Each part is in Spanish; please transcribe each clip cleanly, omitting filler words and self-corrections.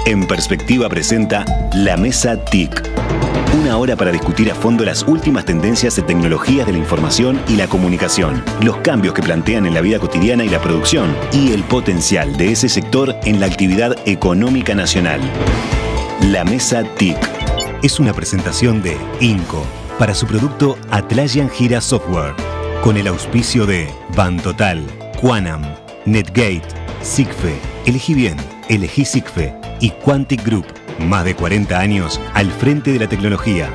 En Perspectiva presenta La Mesa TIC. Una hora para discutir a fondo las últimas tendencias de tecnologías de la información y la comunicación, los cambios que plantean en la vida cotidiana y la producción, y el potencial de ese sector en la actividad económica nacional. La Mesa TIC es una presentación de INCO para su producto Atlassian Gira Software, con el auspicio de Bantotal, Quanam, Netgate, Sigfe, Elegí Bien, Elegí Sigfe y Quantic Group. Más de 40 años al frente de la tecnología.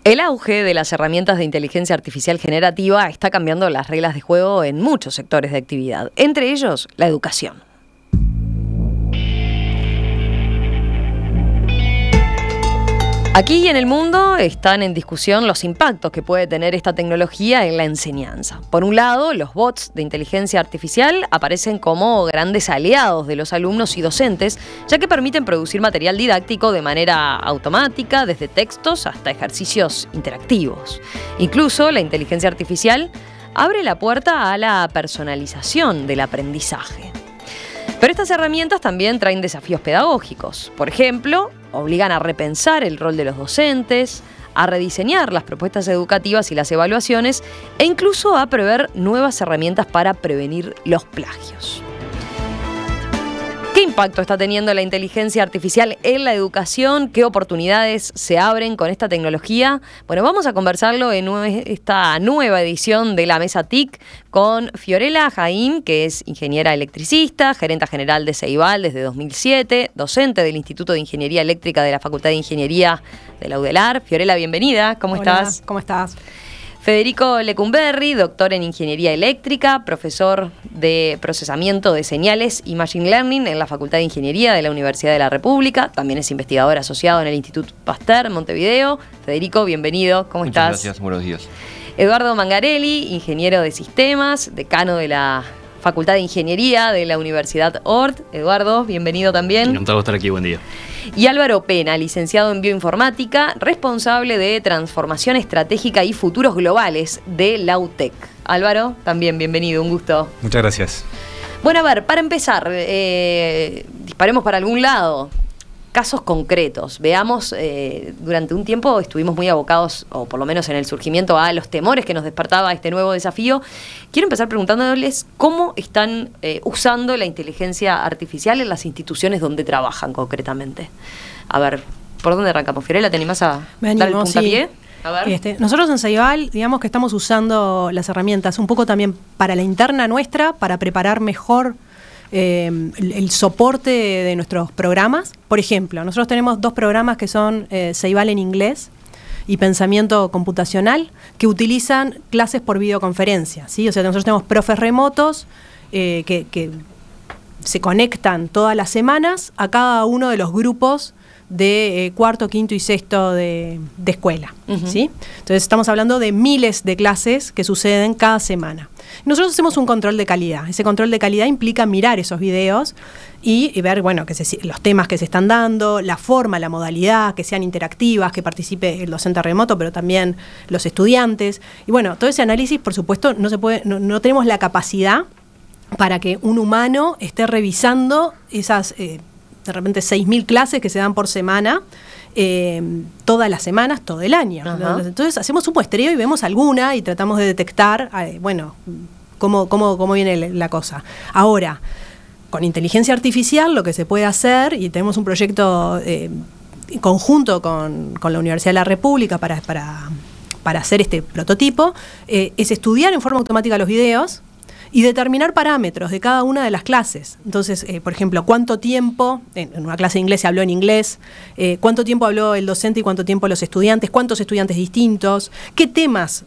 El auge de las herramientas de inteligencia artificial generativa está cambiando las reglas de juego en muchos sectores de actividad, entre ellos la educación. Aquí en el mundo están en discusión los impactos que puede tener esta tecnología en la enseñanza. Por un lado, los bots de inteligencia artificial aparecen como grandes aliados de los alumnos y docentes, ya que permiten producir material didáctico de manera automática, desde textos hasta ejercicios interactivos. Incluso la inteligencia artificial abre la puerta a la personalización del aprendizaje. Pero estas herramientas también traen desafíos pedagógicos. Por ejemplo, obligan a repensar el rol de los docentes, a rediseñar las propuestas educativas y las evaluaciones, e incluso a prever nuevas herramientas para prevenir los plagios. ¿Qué impacto está teniendo la inteligencia artificial en la educación? ¿Qué oportunidades se abren con esta tecnología? Bueno, vamos a conversarlo en esta nueva edición de La Mesa TIC con Fiorella Jaim, que es ingeniera electricista, gerenta general de Ceibal desde 2007, docente del Instituto de Ingeniería Eléctrica de la Facultad de Ingeniería de la UDELAR. Fiorella, bienvenida. ¿Cómo estás? ¿Cómo estás? Federico Lecumberri, doctor en Ingeniería Eléctrica, profesor de Procesamiento de Señales y Machine Learning en la Facultad de Ingeniería de la Universidad de la República. También es investigador asociado en el Instituto Pasteur, Montevideo. Federico, bienvenido. ¿Cómo estás? Muchas gracias, buenos días. Eduardo Mangarelli, ingeniero de sistemas, decano de la Facultad de Ingeniería de la Universidad Ort. Eduardo, bienvenido también. Encantado de estar aquí, buen día. Y Álvaro Pena, licenciado en Bioinformática, responsable de Transformación Estratégica y Futuros Globales de la UTEC. Álvaro, también bienvenido, un gusto. Muchas gracias. Bueno, a ver, para empezar, disparemos para algún lado. Casos concretos. Veamos, durante un tiempo estuvimos muy abocados, o por lo menos en el surgimiento, a los temores que nos despertaba este nuevo desafío. Quiero empezar preguntándoles cómo están usando la inteligencia artificial en las instituciones donde trabajan concretamente. A ver, ¿por dónde arrancamos? Fiorella, ¿te animás a dar el puntapié? Sí. A ver. Nosotros en Ceibal, digamos que estamos usando las herramientas un poco también para la interna nuestra, para preparar mejor el soporte de nuestros programas. Por ejemplo, nosotros tenemos dos programas que son Ceibal en inglés y Pensamiento Computacional, que utilizan clases por videoconferencia, ¿sí? O sea, nosotros tenemos profes remotos que se conectan todas las semanas a cada uno de los grupos de cuarto, quinto y sexto de escuela, ¿sí? Entonces estamos hablando de miles de clases que suceden cada semana. Nosotros hacemos un control de calidad. Ese control de calidad implica mirar esos videos y ver, bueno, los temas que se están dando, la forma, la modalidad, que sean interactivas, que participe el docente remoto, pero también los estudiantes. Y bueno, todo ese análisis, por supuesto, no tenemos la capacidad para que un humano esté revisando esas de repente 6.000 clases que se dan por semana, todas las semanas, todo el año. Entonces hacemos un muestreo y vemos alguna y tratamos de detectar, bueno, cómo viene la cosa. Ahora, con inteligencia artificial lo que se puede hacer, y tenemos un proyecto conjunto con la Universidad de la República para hacer este prototipo, es estudiar en forma automática los videos y determinar parámetros de cada una de las clases. Entonces, por ejemplo, cuánto tiempo, en una clase de inglés se habló en inglés, cuánto tiempo habló el docente y cuánto tiempo los estudiantes, cuántos estudiantes distintos, qué temas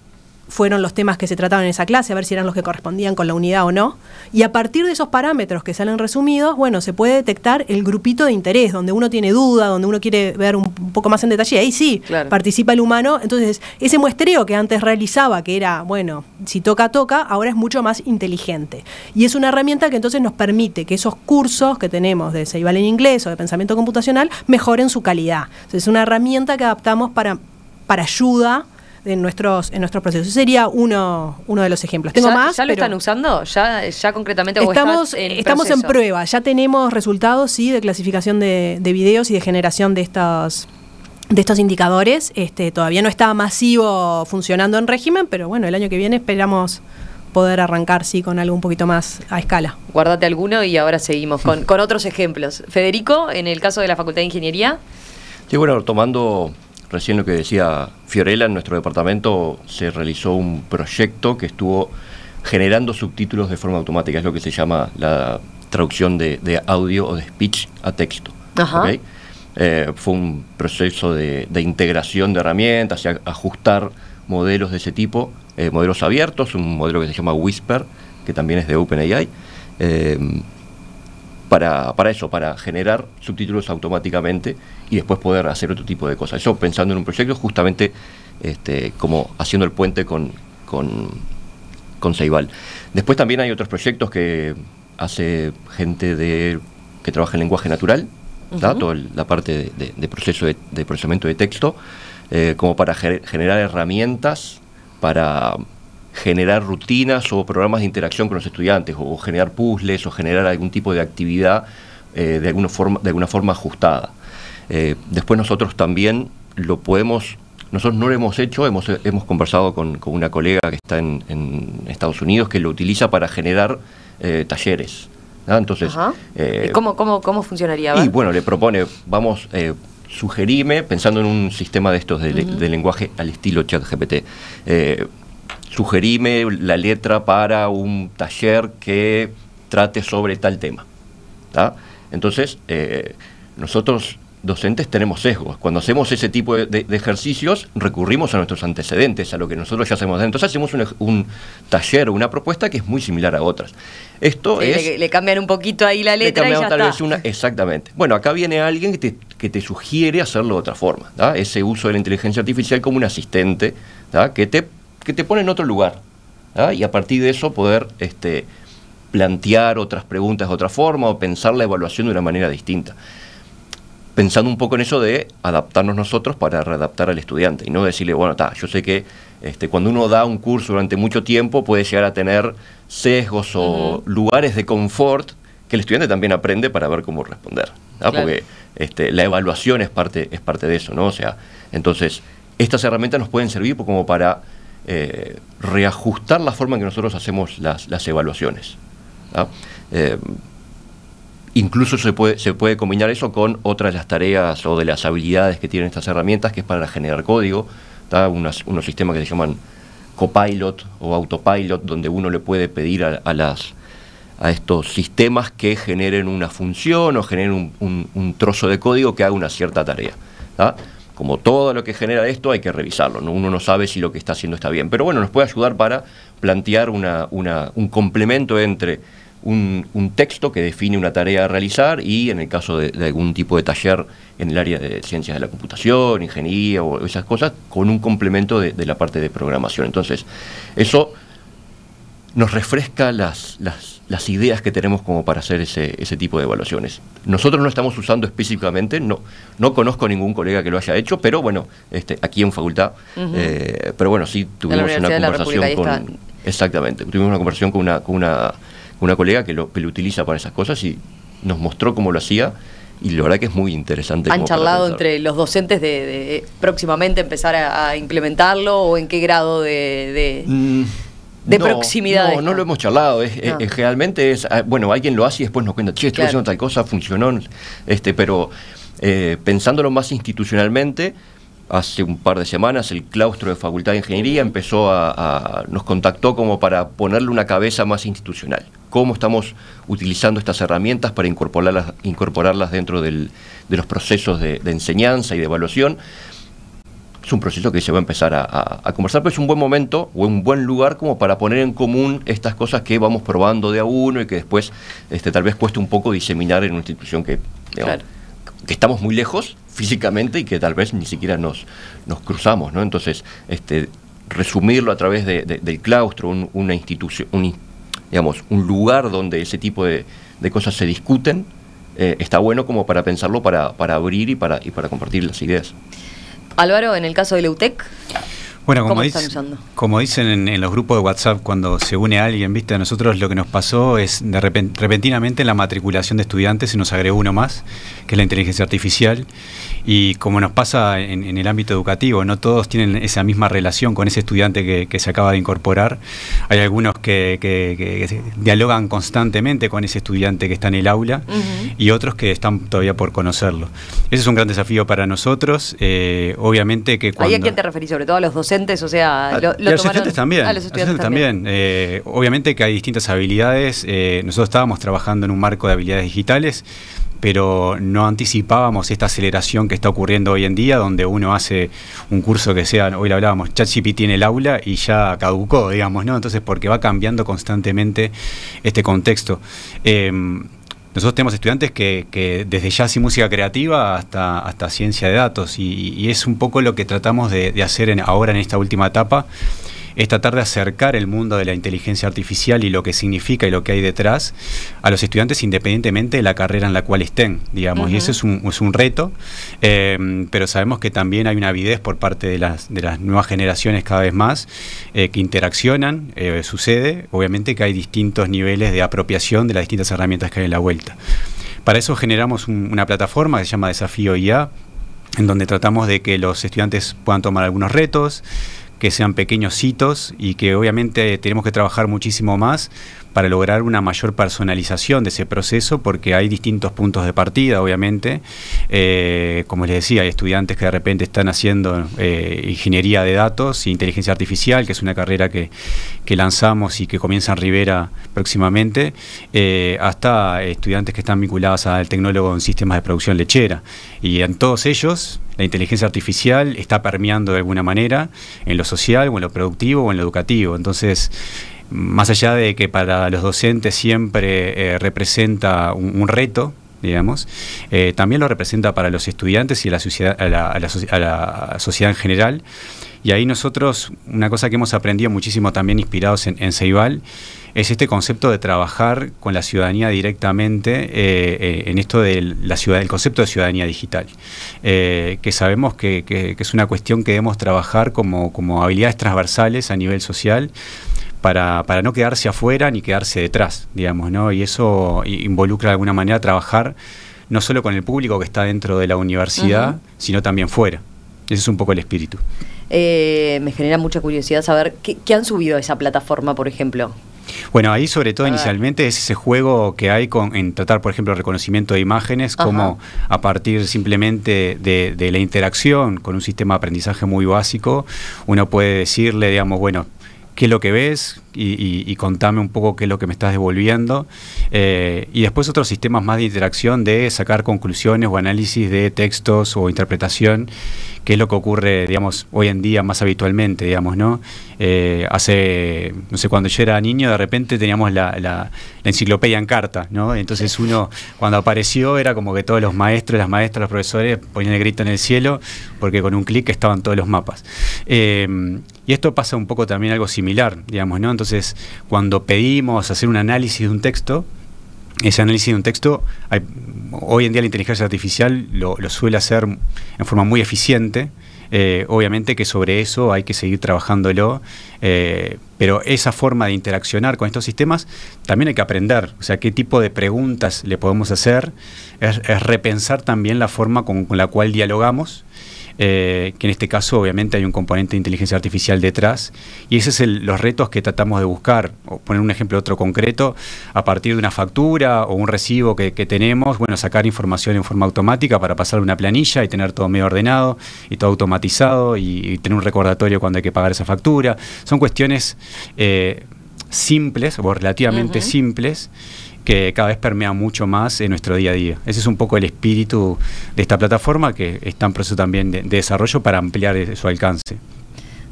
fueron los temas que se trataban en esa clase, a ver si eran los que correspondían con la unidad o no. Y a partir de esos parámetros que salen resumidos, bueno, se puede detectar el grupito de interés, donde uno tiene duda, donde uno quiere ver un poco más en detalle. Ahí sí, claro, participa el humano. Entonces, ese muestreo que antes realizaba, que era, bueno, si toca, toca, ahora es mucho más inteligente. Y es una herramienta que entonces nos permite que esos cursos que tenemos de Ceibal en inglés o de pensamiento computacional mejoren su calidad. Entonces, es una herramienta que adaptamos para ayuda en nuestros procesos. Ese sería uno de los ejemplos. Tengo más. ¿Ya lo están usando? ¿Ya concretamente? Estamos en prueba. Ya tenemos resultados, sí, de clasificación de videos y de generación de estos indicadores. Todavía no está masivo funcionando en régimen, pero bueno, el año que viene esperamos poder arrancar, sí, con algo un poquito más a escala. Guárdate alguno y ahora seguimos con otros ejemplos. Federico, en el caso de la Facultad de Ingeniería. Sí, bueno, tomando recién lo que decía Fiorella, en nuestro departamento se realizó un proyecto que estuvo generando subtítulos de forma automática. Es lo que se llama la traducción de audio o de speech a texto. Ajá. ¿Okay? Fue un proceso de integración de herramientas y ajustar modelos de ese tipo, modelos abiertos, un modelo que se llama Whisper, que también es de OpenAI, para generar subtítulos automáticamente y después poder hacer otro tipo de cosas. Eso pensando en un proyecto justamente como haciendo el puente con Ceibal. Después también hay otros proyectos que hace gente que trabaja en lenguaje natural, toda la parte de procesamiento de texto, como para generar herramientas para generar rutinas o programas de interacción con los estudiantes, o generar puzzles, o generar algún tipo de actividad de alguna forma ajustada. Después nosotros también nosotros no lo hemos hecho, hemos conversado con una colega que está en Estados Unidos que lo utiliza para generar talleres. Entonces, ¿y cómo funcionaría? Y bueno, le propone, sugerime, pensando en un sistema de estos de lenguaje al estilo ChatGPT, sugerime la letra para un taller que trate sobre tal tema. Entonces, nosotros docentes tenemos sesgos. Cuando hacemos ese tipo de ejercicios, recurrimos a nuestros antecedentes, a lo que nosotros ya hacemos. Entonces hacemos un taller o una propuesta que es muy similar a otras. Esto es... Le cambian un poquito ahí la letra y ya está. Exactamente. Bueno, acá viene alguien que te sugiere hacerlo de otra forma. Ese uso de la inteligencia artificial como un asistente, que te pone en otro lugar. Y a partir de eso poder plantear otras preguntas de otra forma o pensar la evaluación de una manera distinta. Pensando un poco en eso de adaptarnos nosotros para readaptar al estudiante y no decirle, bueno, yo sé que cuando uno da un curso durante mucho tiempo puede llegar a tener sesgos o lugares de confort que el estudiante también aprende para ver cómo responder, claro. Porque la evaluación es parte de eso, ¿no? O sea, entonces estas herramientas nos pueden servir como para reajustar la forma en que nosotros hacemos las evaluaciones. Incluso se puede combinar eso con otras de las tareas o de las habilidades que tienen estas herramientas, que es para generar código, unos sistemas que se llaman Copilot o Autopilot, donde uno le puede pedir a estos sistemas que generen una función o generen un trozo de código que haga una cierta tarea. Como todo lo que genera esto hay que revisarlo, ¿no? Uno no sabe si lo que está haciendo está bien, pero bueno, nos puede ayudar para plantear un complemento entre un texto que define una tarea a realizar y en el caso de algún tipo de taller en el área de ciencias de la computación, ingeniería o esas cosas, con un complemento de la parte de programación. Entonces, eso nos refresca las ideas que tenemos como para hacer ese tipo de evaluaciones. Nosotros no estamos usando específicamente, no conozco ningún colega que lo haya hecho, pero bueno, aquí en facultad, pero bueno, sí tuvimos una conversación exactamente, tuvimos una conversación con una colega que lo utiliza para esas cosas y nos mostró cómo lo hacía y la verdad que es muy interesante. ¿Han charlado entre los docentes de próximamente empezar a implementarlo o en qué grado de proximidad? No lo hemos charlado, realmente bueno, alguien lo hace y después nos cuenta, estoy haciendo tal cosa, funcionó, pero pensándolo más institucionalmente, hace un par de semanas el claustro de Facultad de Ingeniería nos contactó como para ponerle una cabeza más institucional. Cómo estamos utilizando estas herramientas para incorporarlas dentro de los procesos de enseñanza y de evaluación. Es un proceso que se va a empezar a conversar, pero es un buen momento o un buen lugar como para poner en común estas cosas que vamos probando de a uno y que después tal vez cueste un poco diseminar en una institución que estamos muy lejos físicamente y que tal vez ni siquiera nos cruzamos, ¿no? Entonces, resumirlo a través del claustro, una institución, un lugar donde ese tipo de cosas se discuten, está bueno como para pensarlo, para abrir y para compartir las ideas. Álvaro, en el caso de la UTEC. Bueno, ¿Cómo están usando? Como dicen en los grupos de WhatsApp, cuando se une alguien, ¿viste? A nosotros lo que nos pasó es, repentinamente en la matriculación de estudiantes se nos agregó uno más, que es la inteligencia artificial, y como nos pasa en el ámbito educativo, no todos tienen esa misma relación con ese estudiante que se acaba de incorporar. Hay algunos que dialogan constantemente con ese estudiante que está en el aula, y otros que están todavía por conocerlo. Ese es un gran desafío para nosotros, obviamente que cuando... ¿Ahí a quién te referís? ¿Sobre todo a los docentes? O sea, a los estudiantes también. A los estudiantes también. Obviamente que hay distintas habilidades. Nosotros estábamos trabajando en un marco de habilidades digitales, pero no anticipábamos esta aceleración que está ocurriendo hoy en día, donde uno hace un curso que sea, hoy le hablábamos, ChatGPT en el aula y ya caducó, digamos, ¿no? Entonces, porque va cambiando constantemente este contexto. Nosotros tenemos estudiantes que desde jazz y música creativa hasta ciencia de datos, y es un poco lo que tratamos de hacer ahora en esta última etapa, es tratar de acercar el mundo de la inteligencia artificial y lo que significa y lo que hay detrás a los estudiantes independientemente de la carrera en la cual estén, digamos, y eso es un reto, pero sabemos que también hay una avidez por parte de las nuevas generaciones cada vez más que interaccionan, sucede, obviamente que hay distintos niveles de apropiación de las distintas herramientas que hay en la vuelta. Para eso generamos una plataforma que se llama Desafío IA, en donde tratamos de que los estudiantes puedan tomar algunos retos, que sean pequeños hitos, y que obviamente tenemos que trabajar muchísimo más para lograr una mayor personalización de ese proceso, porque hay distintos puntos de partida, obviamente. Como les decía, hay estudiantes que de repente están haciendo ingeniería de datos e inteligencia artificial, que es una carrera que lanzamos y que comienza en Rivera próximamente, hasta estudiantes que están vinculados al tecnólogo en sistemas de producción lechera. Y en todos ellos, la inteligencia artificial está permeando de alguna manera en lo social, o en lo productivo, o en lo educativo. Entonces, más allá de que para los docentes siempre representa un reto, digamos, también lo representa para los estudiantes y a la sociedad en general. Y ahí nosotros, una cosa que hemos aprendido muchísimo también inspirados en Ceibal, es este concepto de trabajar con la ciudadanía directamente en esto del concepto de ciudadanía digital, que sabemos que es una cuestión que debemos trabajar como habilidades transversales a nivel social, para no quedarse afuera ni quedarse detrás, digamos, ¿no? Y eso involucra de alguna manera trabajar no solo con el público que está dentro de la universidad, sino también fuera. Ese es un poco el espíritu. Me genera mucha curiosidad saber qué han subido a esa plataforma, por ejemplo. Bueno, ahí sobre todo inicialmente es ese juego que hay en tratar, por ejemplo, el reconocimiento de imágenes, como a partir simplemente de la interacción con un sistema de aprendizaje muy básico, uno puede decirle, digamos, bueno, ¿qué es lo que ves? Y contame un poco qué es lo que me estás devolviendo. Y después otros sistemas más de interacción, de sacar conclusiones o análisis de textos o interpretación, que es lo que ocurre, digamos, hoy en día más habitualmente, digamos, ¿no? Hace, no sé, cuando yo era niño, de repente teníamos la enciclopedia en carta, ¿no? Entonces uno, cuando apareció, era como que todos los maestros, las maestras, los profesores ponían el grito en el cielo, porque con un clic estaban todos los mapas. Y esto pasa un poco también algo similar, digamos, ¿no? Entonces, cuando pedimos hacer un análisis de un texto, ese análisis de un texto, hoy en día la inteligencia artificial lo suele hacer en forma muy eficiente. Obviamente que sobre eso hay que seguir trabajándolo, pero esa forma de interaccionar con estos sistemas también hay que aprender. O sea, qué tipo de preguntas le podemos hacer, es repensar también la forma con la cual dialogamos. Que en este caso obviamente hay un componente de inteligencia artificial detrás, y esos son los retos que tratamos de buscar. O poner un ejemplo otro concreto, a partir de una factura o un recibo que tenemos, bueno, sacar información en forma automática para pasar a una planilla y tener todo medio ordenado y todo automatizado, y tener un recordatorio cuando hay que pagar esa factura. Son cuestiones simples o relativamente simples, que cada vez permea mucho más en nuestro día a día. Ese es un poco el espíritu de esta plataforma, que está en proceso también de desarrollo para ampliar su alcance.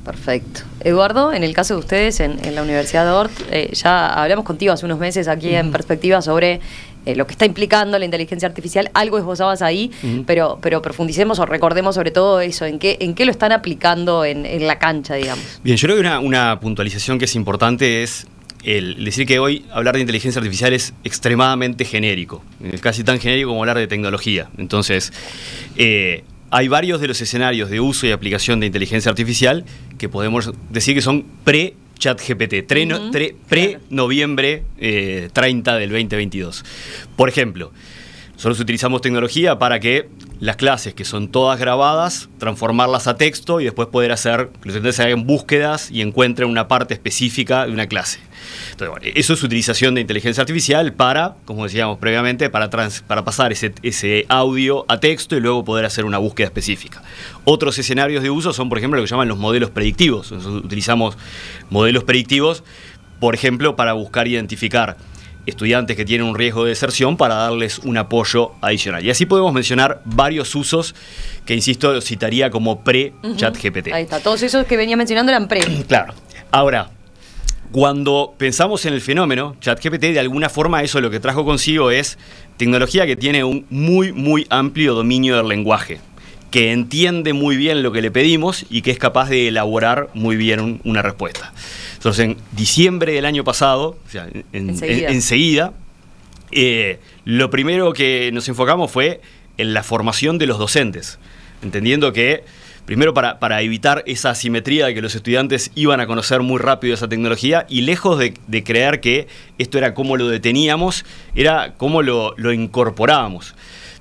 Perfecto. Eduardo, en el caso de ustedes en la Universidad de Ort, ya hablamos contigo hace unos meses aquí en Perspectiva sobre lo que está implicando la inteligencia artificial. Algo esbozabas ahí, pero profundicemos o recordemos sobre todo eso, en qué lo están aplicando en la cancha, digamos. Bien, yo creo que una puntualización que es importante es el decir que hoy hablar de inteligencia artificial es extremadamente genérico, casi tan genérico como hablar de tecnología. Entonces, hay varios de los escenarios de uso y aplicación de inteligencia artificial que podemos decir que son pre-ChatGPT, pre-noviembre 30 del 2022. Por ejemplo, nosotros utilizamos tecnología para que las clases, que son todas grabadas, transformarlas a texto y después poder hacer que los estudiantes hagan búsquedas y encuentren una parte específica de una clase. Entonces, bueno, eso es utilización de inteligencia artificial para, como decíamos previamente, para pasar ese audio a texto y luego poder hacer una búsqueda específica. Otros escenarios de uso son, por ejemplo, lo que llaman los modelos predictivos. Nosotros utilizamos modelos predictivos, por ejemplo, para buscar identificar estudiantes que tienen un riesgo de deserción para darles un apoyo adicional. Y así podemos mencionar varios usos que, insisto, citaría como pre-ChatGPT. Ahí está, todos esos que venía mencionando eran pre. Claro. Ahora, cuando pensamos en el fenómeno, ChatGPT de alguna forma eso lo que trajo consigo es tecnología que tiene un muy amplio dominio del lenguaje, que entiende muy bien lo que le pedimos y que es capaz de elaborar muy bien una respuesta. Entonces, en diciembre del año pasado, o sea, enseguida, lo primero que nos enfocamos fue en la formación de los docentes, entendiendo que, primero para evitar esa asimetría de que los estudiantes iban a conocer muy rápido esa tecnología y lejos de creer que esto era cómo lo deteníamos, era cómo lo incorporábamos.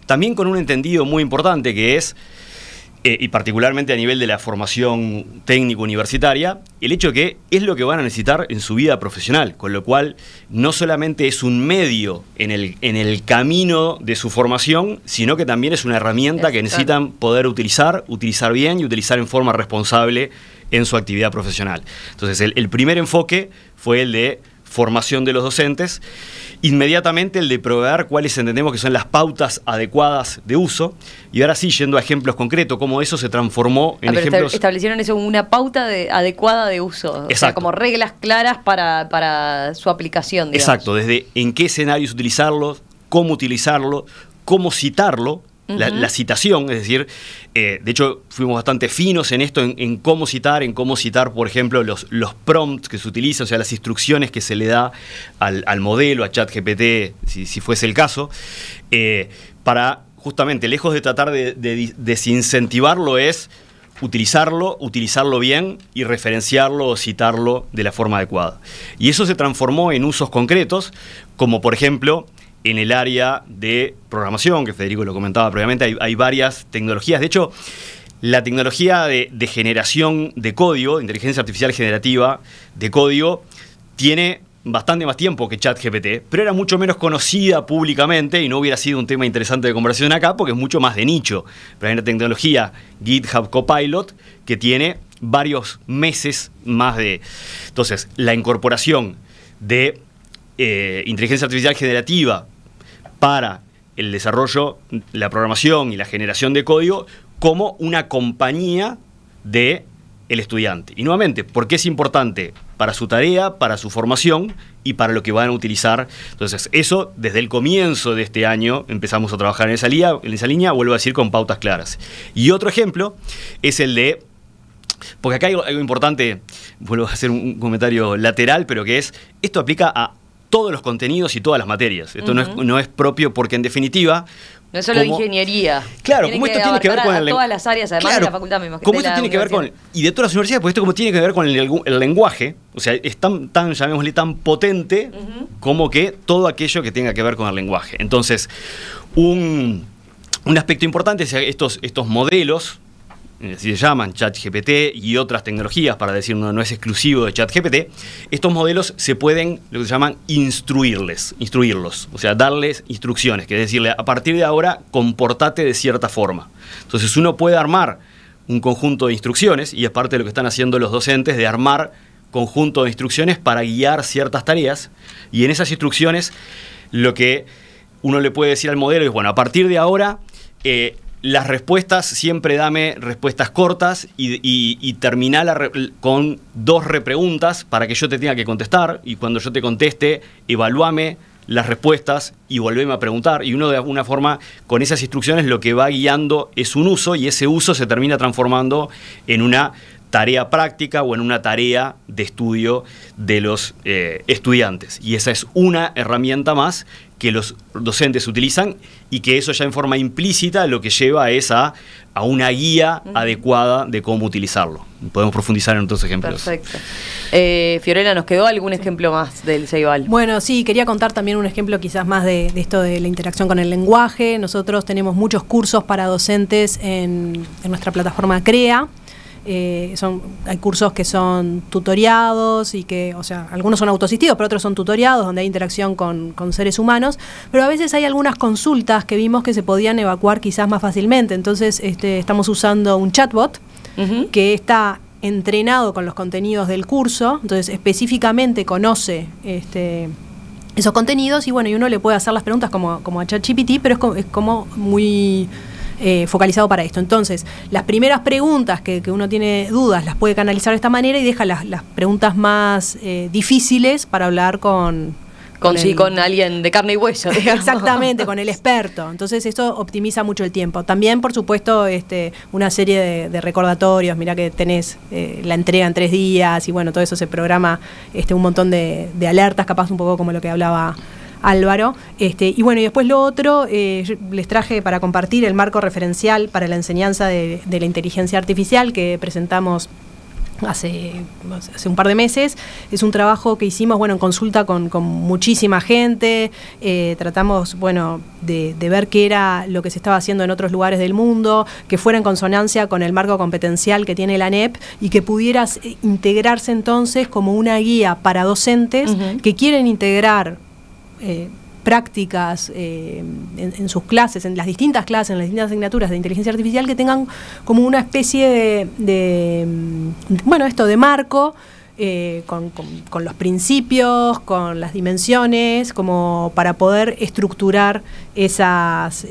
También con un entendido muy importante que es, y particularmente a nivel de la formación técnico universitaria, el hecho de que es lo que van a necesitar en su vida profesional, con lo cual no solamente es un medio en el camino de su formación, sino que también es una herramienta que necesitan poder utilizar bien y utilizar en forma responsable en su actividad profesional. Entonces, el primer enfoque fue el de formación de los docentes, inmediatamente el de proveer cuáles entendemos que son las pautas adecuadas de uso, y ahora sí, yendo a ejemplos concretos, cómo eso se transformó en ejemplos... Establecieron eso, una pauta adecuada de uso, o sea, como reglas claras para su aplicación, digamos. Exacto, desde en qué escenarios utilizarlo, cómo citarlo, la citación, es decir, de hecho fuimos bastante finos en esto, en cómo citar, por ejemplo, los prompts que se utilizan, o sea, las instrucciones que se le da al modelo, a ChatGPT, si fuese el caso, para justamente, lejos de tratar de desincentivarlo, es utilizarlo bien y referenciarlo o citarlo de la forma adecuada. Y eso se transformó en usos concretos, como por ejemplo en el área de programación, que Federico lo comentaba previamente, hay varias tecnologías. De hecho, la tecnología de generación de código, de inteligencia artificial generativa de código, tiene bastante más tiempo que ChatGPT, pero era mucho menos conocida públicamente y no hubiera sido un tema interesante de conversación acá porque es mucho más de nicho. Pero hay una tecnología, GitHub Copilot, que tiene varios meses más de... Entonces, la incorporación de inteligencia artificial generativa para el desarrollo, la programación y la generación de código como una compañía del estudiante. Y nuevamente, ¿por qué es importante? Para su tarea, para su formación y para lo que van a utilizar. Entonces, eso desde el comienzo de este año empezamos a trabajar en esa línea, vuelvo a decir, con pautas claras. Y otro ejemplo es el de... Porque acá hay algo importante, vuelvo a hacer un comentario lateral, pero que es, esto aplica a todos los contenidos y todas las materias. Esto no es propio porque, en definitiva... No es solo ingeniería. Claro, como esto tiene que ver con todas las áreas, además de la facultad misma. Como esto tiene que ver con... Y de todas las universidades, porque esto como tiene que ver con el lenguaje, o sea, es tan llamémosle, tan potente como que todo aquello que tenga que ver con el lenguaje. Entonces, un aspecto importante es estos modelos, así se llaman, ChatGPT y otras tecnologías, para decir no es exclusivo de ChatGPT, estos modelos se pueden, lo que se llaman, instruirlos, o sea, darles instrucciones, que es decirle, a partir de ahora, comportate de cierta forma. Entonces, uno puede armar un conjunto de instrucciones, y es parte de lo que están haciendo los docentes, de armar conjunto de instrucciones para guiar ciertas tareas, y en esas instrucciones, lo que uno le puede decir al modelo es, bueno, a partir de ahora, las respuestas, siempre dame respuestas cortas y terminala con 2 repreguntas para que yo te tenga que contestar, y cuando yo te conteste, evalúame las respuestas y volveme a preguntar. Y uno, de alguna forma, con esas instrucciones lo que va guiando es un uso, y ese uso se termina transformando en una tarea práctica o en una tarea de estudio de los estudiantes. Y esa es una herramienta más que los docentes utilizan y que eso ya en forma implícita lo que lleva es a una guía adecuada de cómo utilizarlo. Podemos profundizar en otros ejemplos. Perfecto. Fiorella, ¿nos quedó algún ejemplo más del Ceibal? Bueno, sí, quería contar también un ejemplo quizás más de esto de la interacción con el lenguaje. Nosotros tenemos muchos cursos para docentes en nuestra plataforma CREA. Hay cursos que son tutoriados y que, o sea, algunos son autoasistidos, pero otros son tutoriados, donde hay interacción con seres humanos, pero a veces hay algunas consultas que vimos que se podían evacuar quizás más fácilmente. Entonces estamos usando un chatbot que está entrenado con los contenidos del curso, entonces específicamente conoce esos contenidos y bueno, y uno le puede hacer las preguntas como a ChatGPT, pero es como muy focalizado para esto. Entonces, las primeras preguntas que uno tiene dudas las puede canalizar de esta manera y deja las preguntas más difíciles para hablar con alguien de carne y hueso, digamos. Exactamente, con el experto. Entonces eso optimiza mucho el tiempo. También, por supuesto, una serie de recordatorios. Mirá que tenés la entrega en 3 días y bueno, todo eso se programa, un montón de alertas, capaz un poco como lo que hablaba Álvaro. Y bueno, y después lo otro, yo les traje para compartir el marco referencial para la enseñanza de la inteligencia artificial que presentamos hace un par de meses. Es un trabajo que hicimos, bueno, en consulta con muchísima gente. Tratamos, bueno, de ver qué era lo que se estaba haciendo en otros lugares del mundo, que fuera en consonancia con el marco competencial que tiene la ANEP y que pudiera integrarse entonces como una guía para docentes que quieren integrar prácticas en sus clases, en las distintas clases, en las distintas asignaturas de inteligencia artificial, que tengan como una especie de marco con los principios, con las dimensiones, como para poder estructurar esas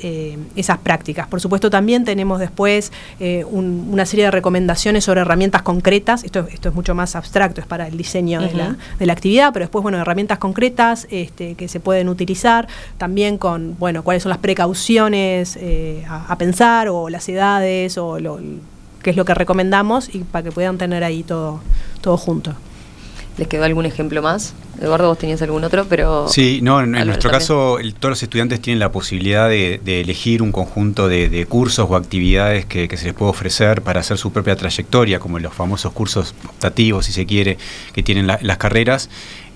prácticas. Por supuesto, también tenemos después una serie de recomendaciones sobre herramientas concretas. Esto es mucho más abstracto, es para el diseño de la actividad, pero después, bueno, herramientas concretas que se pueden utilizar, también con, bueno, cuáles son las precauciones a pensar, o las edades, o qué es lo que recomendamos, y para que puedan tener ahí todo junto. ¿Les quedó algún ejemplo más? Eduardo, vos tenías algún otro, pero... Sí, no, en nuestro caso todos los estudiantes tienen la posibilidad de elegir un conjunto de cursos o actividades que se les puede ofrecer para hacer su propia trayectoria, como los famosos cursos optativos, si se quiere, que tienen las carreras.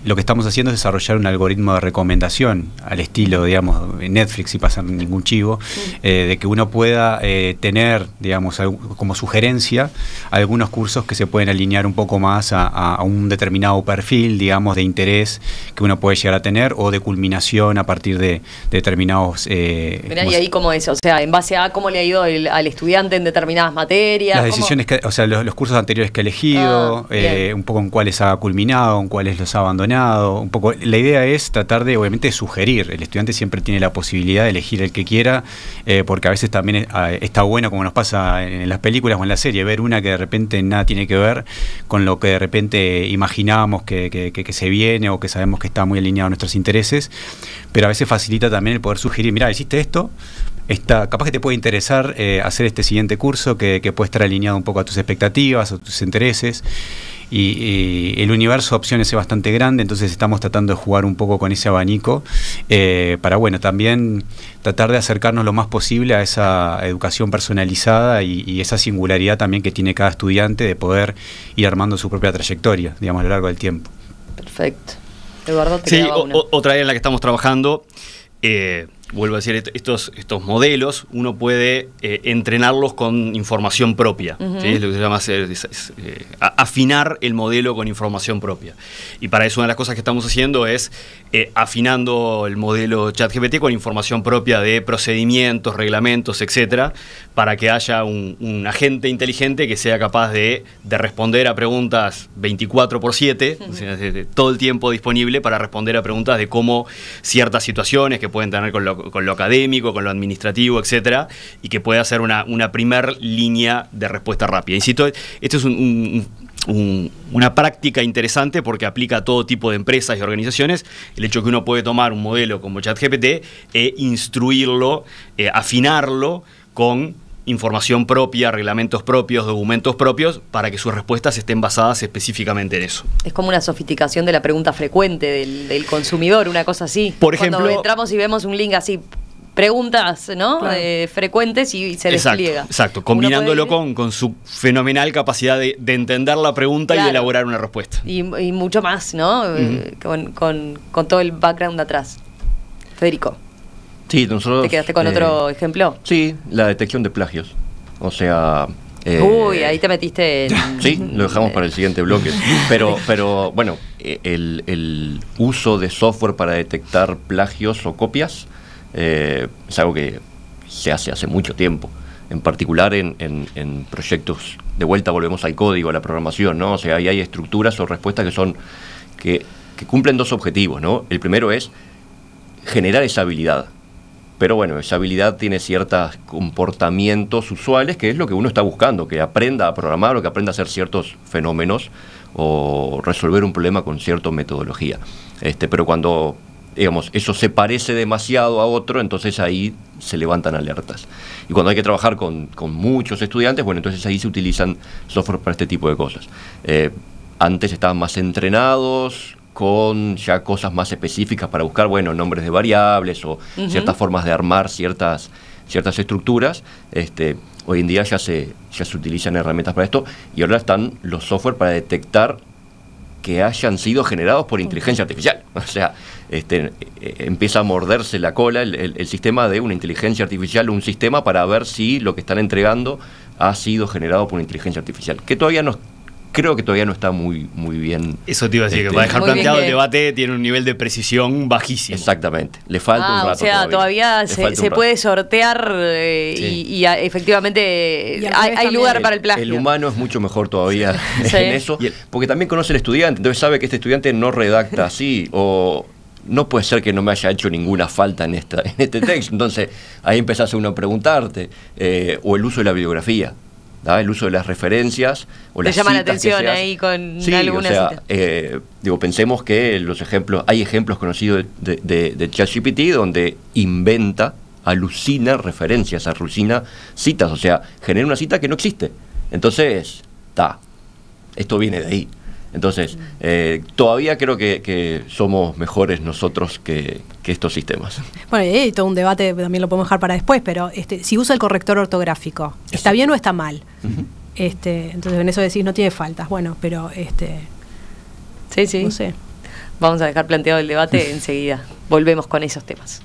Lo que estamos haciendo es desarrollar un algoritmo de recomendación al estilo, digamos, Netflix, sin pasar ningún chivo, de que uno pueda tener, digamos, como sugerencia algunos cursos que se pueden alinear un poco más a un determinado perfil, digamos, de interés que uno puede llegar a tener, o de culminación a partir de determinados... Mirá, y ahí cómo es, o sea, en base a cómo le ha ido al estudiante en determinadas materias. Las decisiones, o sea, los cursos anteriores que ha elegido, un poco en cuáles ha culminado, en cuáles los ha abandonado. Un poco, la idea es tratar de, obviamente, sugerir. El estudiante siempre tiene la posibilidad de elegir el que quiera, porque a veces también está bueno, como nos pasa en las películas o en la serie, ver una que de repente nada tiene que ver con lo que de repente imaginábamos que se viene, o que sabemos que está muy alineado a nuestros intereses, pero a veces facilita también el poder sugerir, mirá, hiciste esto, capaz que te puede interesar hacer este siguiente curso que puede estar alineado un poco a tus expectativas o tus intereses. Y el universo de opciones es bastante grande, entonces estamos tratando de jugar un poco con ese abanico para, bueno, también tratar de acercarnos lo más posible a esa educación personalizada y esa singularidad también que tiene cada estudiante de poder ir armando su propia trayectoria, digamos, a lo largo del tiempo. Perfecto. Eduardo, te sí, quedaba una. Otra área en la que estamos trabajando, vuelvo a decir, estos modelos uno puede entrenarlos con información propia. ¿Sí? Es lo que se llama afinar el modelo con información propia. Y para eso una de las cosas que estamos haciendo es afinando el modelo ChatGPT con información propia de procedimientos, reglamentos, etcétera, para que haya un agente inteligente que sea capaz de responder a preguntas 24/7, o sea, todo el tiempo disponible para responder a preguntas de cómo ciertas situaciones que pueden tener con lo académico, con lo administrativo, etcétera, y que pueda hacer una primer línea de respuesta rápida. Insisto, esto es una práctica interesante porque aplica a todo tipo de empresas y organizaciones. El hecho que uno puede tomar un modelo como ChatGPT e instruirlo, afinarlo con información propia, reglamentos propios, documentos propios, para que sus respuestas estén basadas específicamente en eso. Es como una sofisticación de la pregunta frecuente del consumidor, una cosa así. Por ejemplo, cuando entramos y vemos un link así, preguntas, ¿no? Claro. Frecuentes y se despliega. Exacto, combinándolo con su fenomenal capacidad de entender la pregunta, claro, y elaborar una respuesta. Y mucho más, ¿no? Con todo el background atrás. Federico, Sí, nosotros... ¿te quedaste con otro ejemplo? Sí, la detección de plagios. O sea... Uy, ahí te metiste en... Sí, lo dejamos para el siguiente bloque. Pero bueno, el uso de software para detectar plagios o copias es algo que se hace mucho tiempo. En particular en proyectos, de vuelta volvemos al código, a la programación, ¿no? O sea, ahí hay estructuras o respuestas que cumplen dos objetivos, ¿no? El primero es generar esa habilidad. Pero bueno, esa habilidad tiene ciertos comportamientos usuales, que es lo que uno está buscando, que aprenda a programar o que aprenda a hacer ciertos fenómenos o resolver un problema con cierta metodología. Pero cuando, digamos, eso se parece demasiado a otro, entonces ahí se levantan alertas. Y cuando hay que trabajar con muchos estudiantes, bueno, entonces ahí se utilizan software para este tipo de cosas. Antes estaban más entrenados con ya cosas más específicas para buscar, bueno, nombres de variables o ciertas formas de armar ciertas estructuras. Hoy en día ya se utilizan herramientas para esto, y ahora están los software para detectar que hayan sido generados por inteligencia artificial. O sea, empieza a morderse la cola el sistema de una inteligencia artificial, un sistema para ver si lo que están entregando ha sido generado por una inteligencia artificial, que todavía no... Creo que todavía no está muy bien. Eso te iba a decir, que para dejar planteado el debate tiene un nivel de precisión bajísimo. Exactamente, le falta un rato. O sea, todavía se puede sortear sí. y efectivamente hay lugar para el plagio. El humano es mucho mejor todavía en eso, porque también conoce al estudiante, entonces sabe que este estudiante no redacta así, o no puede ser que no me haya hecho ninguna falta en este texto. Entonces ahí empezás uno a preguntarte, o el uso de la bibliografía. El uso de las referencias o las citas. Te llama la atención ahí con alguna cita. Pensemos que hay ejemplos conocidos de ChatGPT donde alucina referencias, alucina citas, o sea, genera una cita que no existe. Entonces, esto viene de ahí. Entonces, todavía creo que somos mejores nosotros que estos sistemas. Bueno, y hay todo un debate, también lo podemos dejar para después, pero si usa el corrector ortográfico, ¿está bien o está mal? Entonces, en eso decís, no tiene faltas. Bueno, pero... Sí. No sé. Vamos a dejar planteado el debate enseguida. Volvemos con esos temas.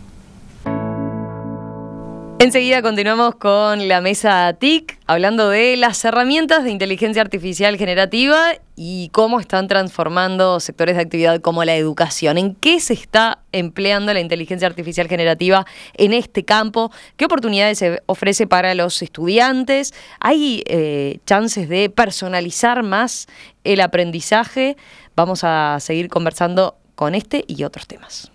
Enseguida continuamos con la mesa TIC, hablando de las herramientas de inteligencia artificial generativa y cómo están transformando sectores de actividad como la educación. ¿En qué se está empleando la inteligencia artificial generativa en este campo? ¿Qué oportunidades se ofrece para los estudiantes? ¿Hay chances de personalizar más el aprendizaje? Vamos a seguir conversando con este y otros temas.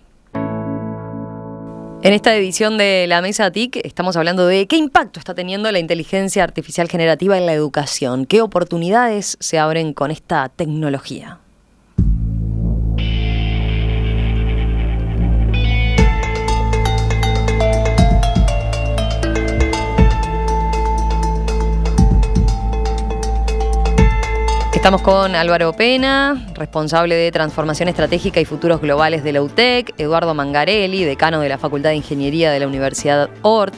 En esta edición de la Mesa TIC estamos hablando de qué impacto está teniendo la inteligencia artificial generativa en la educación, qué oportunidades se abren con esta tecnología. Estamos con Álvaro Pena, responsable de Transformación Estratégica y Futuros Globales de la UTEC, Eduardo Mangarelli, decano de la Facultad de Ingeniería de la Universidad Ort,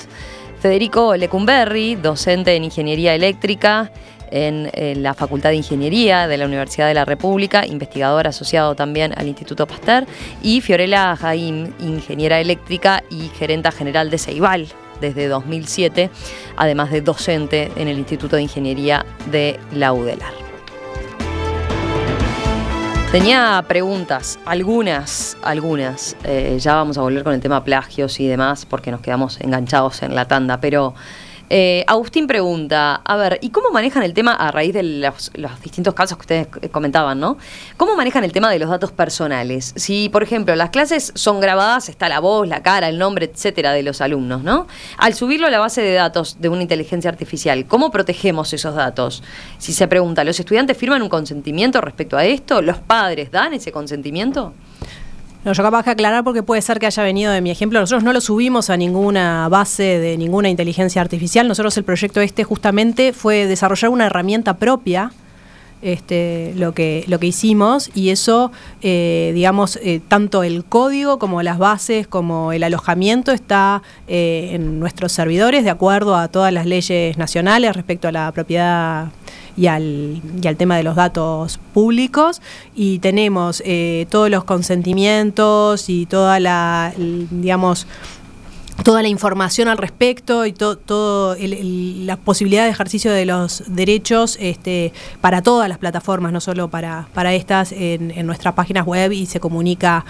Federico Lecumberri, docente en Ingeniería Eléctrica en la Facultad de Ingeniería de la Universidad de la República, investigador asociado también al Instituto Pasteur, y Fiorella Jaim, ingeniera eléctrica y gerenta general de Ceibal desde 2007, además de docente en el Instituto de Ingeniería de la UDELAR. Tenía preguntas, algunas. Ya vamos a volver con el tema plagios y demás porque nos quedamos enganchados en la tanda. Pero Agustín pregunta, a ver, ¿y cómo manejan el tema a raíz de los distintos casos que ustedes comentaban, ¿no? ¿Cómo manejan el tema de los datos personales? Si, por ejemplo, las clases son grabadas, está la voz, la cara, el nombre, etcétera, de los alumnos, ¿no? Al subirlo a la base de datos de una inteligencia artificial, ¿cómo protegemos esos datos? Si se pregunta, ¿los estudiantes firman un consentimiento respecto a esto? ¿Los padres dan ese consentimiento? No, yo capaz que aclarar porque puede ser que haya venido de mi ejemplo. Nosotros no lo subimos a ninguna base de ninguna inteligencia artificial. Nosotros el proyecto justamente fue desarrollar una herramienta propia, lo que hicimos, y eso, digamos, tanto el código como las bases como el alojamiento está en nuestros servidores de acuerdo a todas las leyes nacionales respecto a la propiedad y al tema de los datos públicos, y tenemos todos los consentimientos y toda la información al respecto y la posibilidad de ejercicio de los derechos para todas las plataformas, no solo para estas, en nuestras páginas web, y se comunica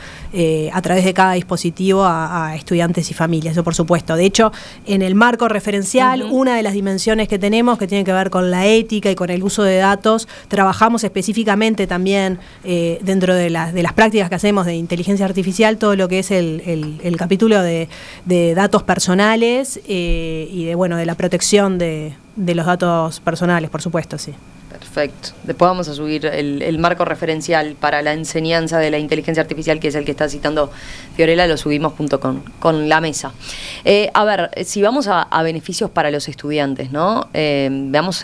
a través de cada dispositivo a estudiantes y familias, eso por supuesto. De hecho, en el marco referencial, una de las dimensiones que tenemos, que tiene que ver con la ética y con el uso de datos, trabajamos específicamente también dentro de las prácticas que hacemos de inteligencia artificial, todo lo que es el capítulo de datos personales y de la protección de los datos personales, por supuesto, sí. Perfecto. Después vamos a subir el marco referencial para la enseñanza de la inteligencia artificial, que es el que está citando Fiorella, lo subimos junto con la mesa. A ver, si vamos a beneficios para los estudiantes, ¿no? Veamos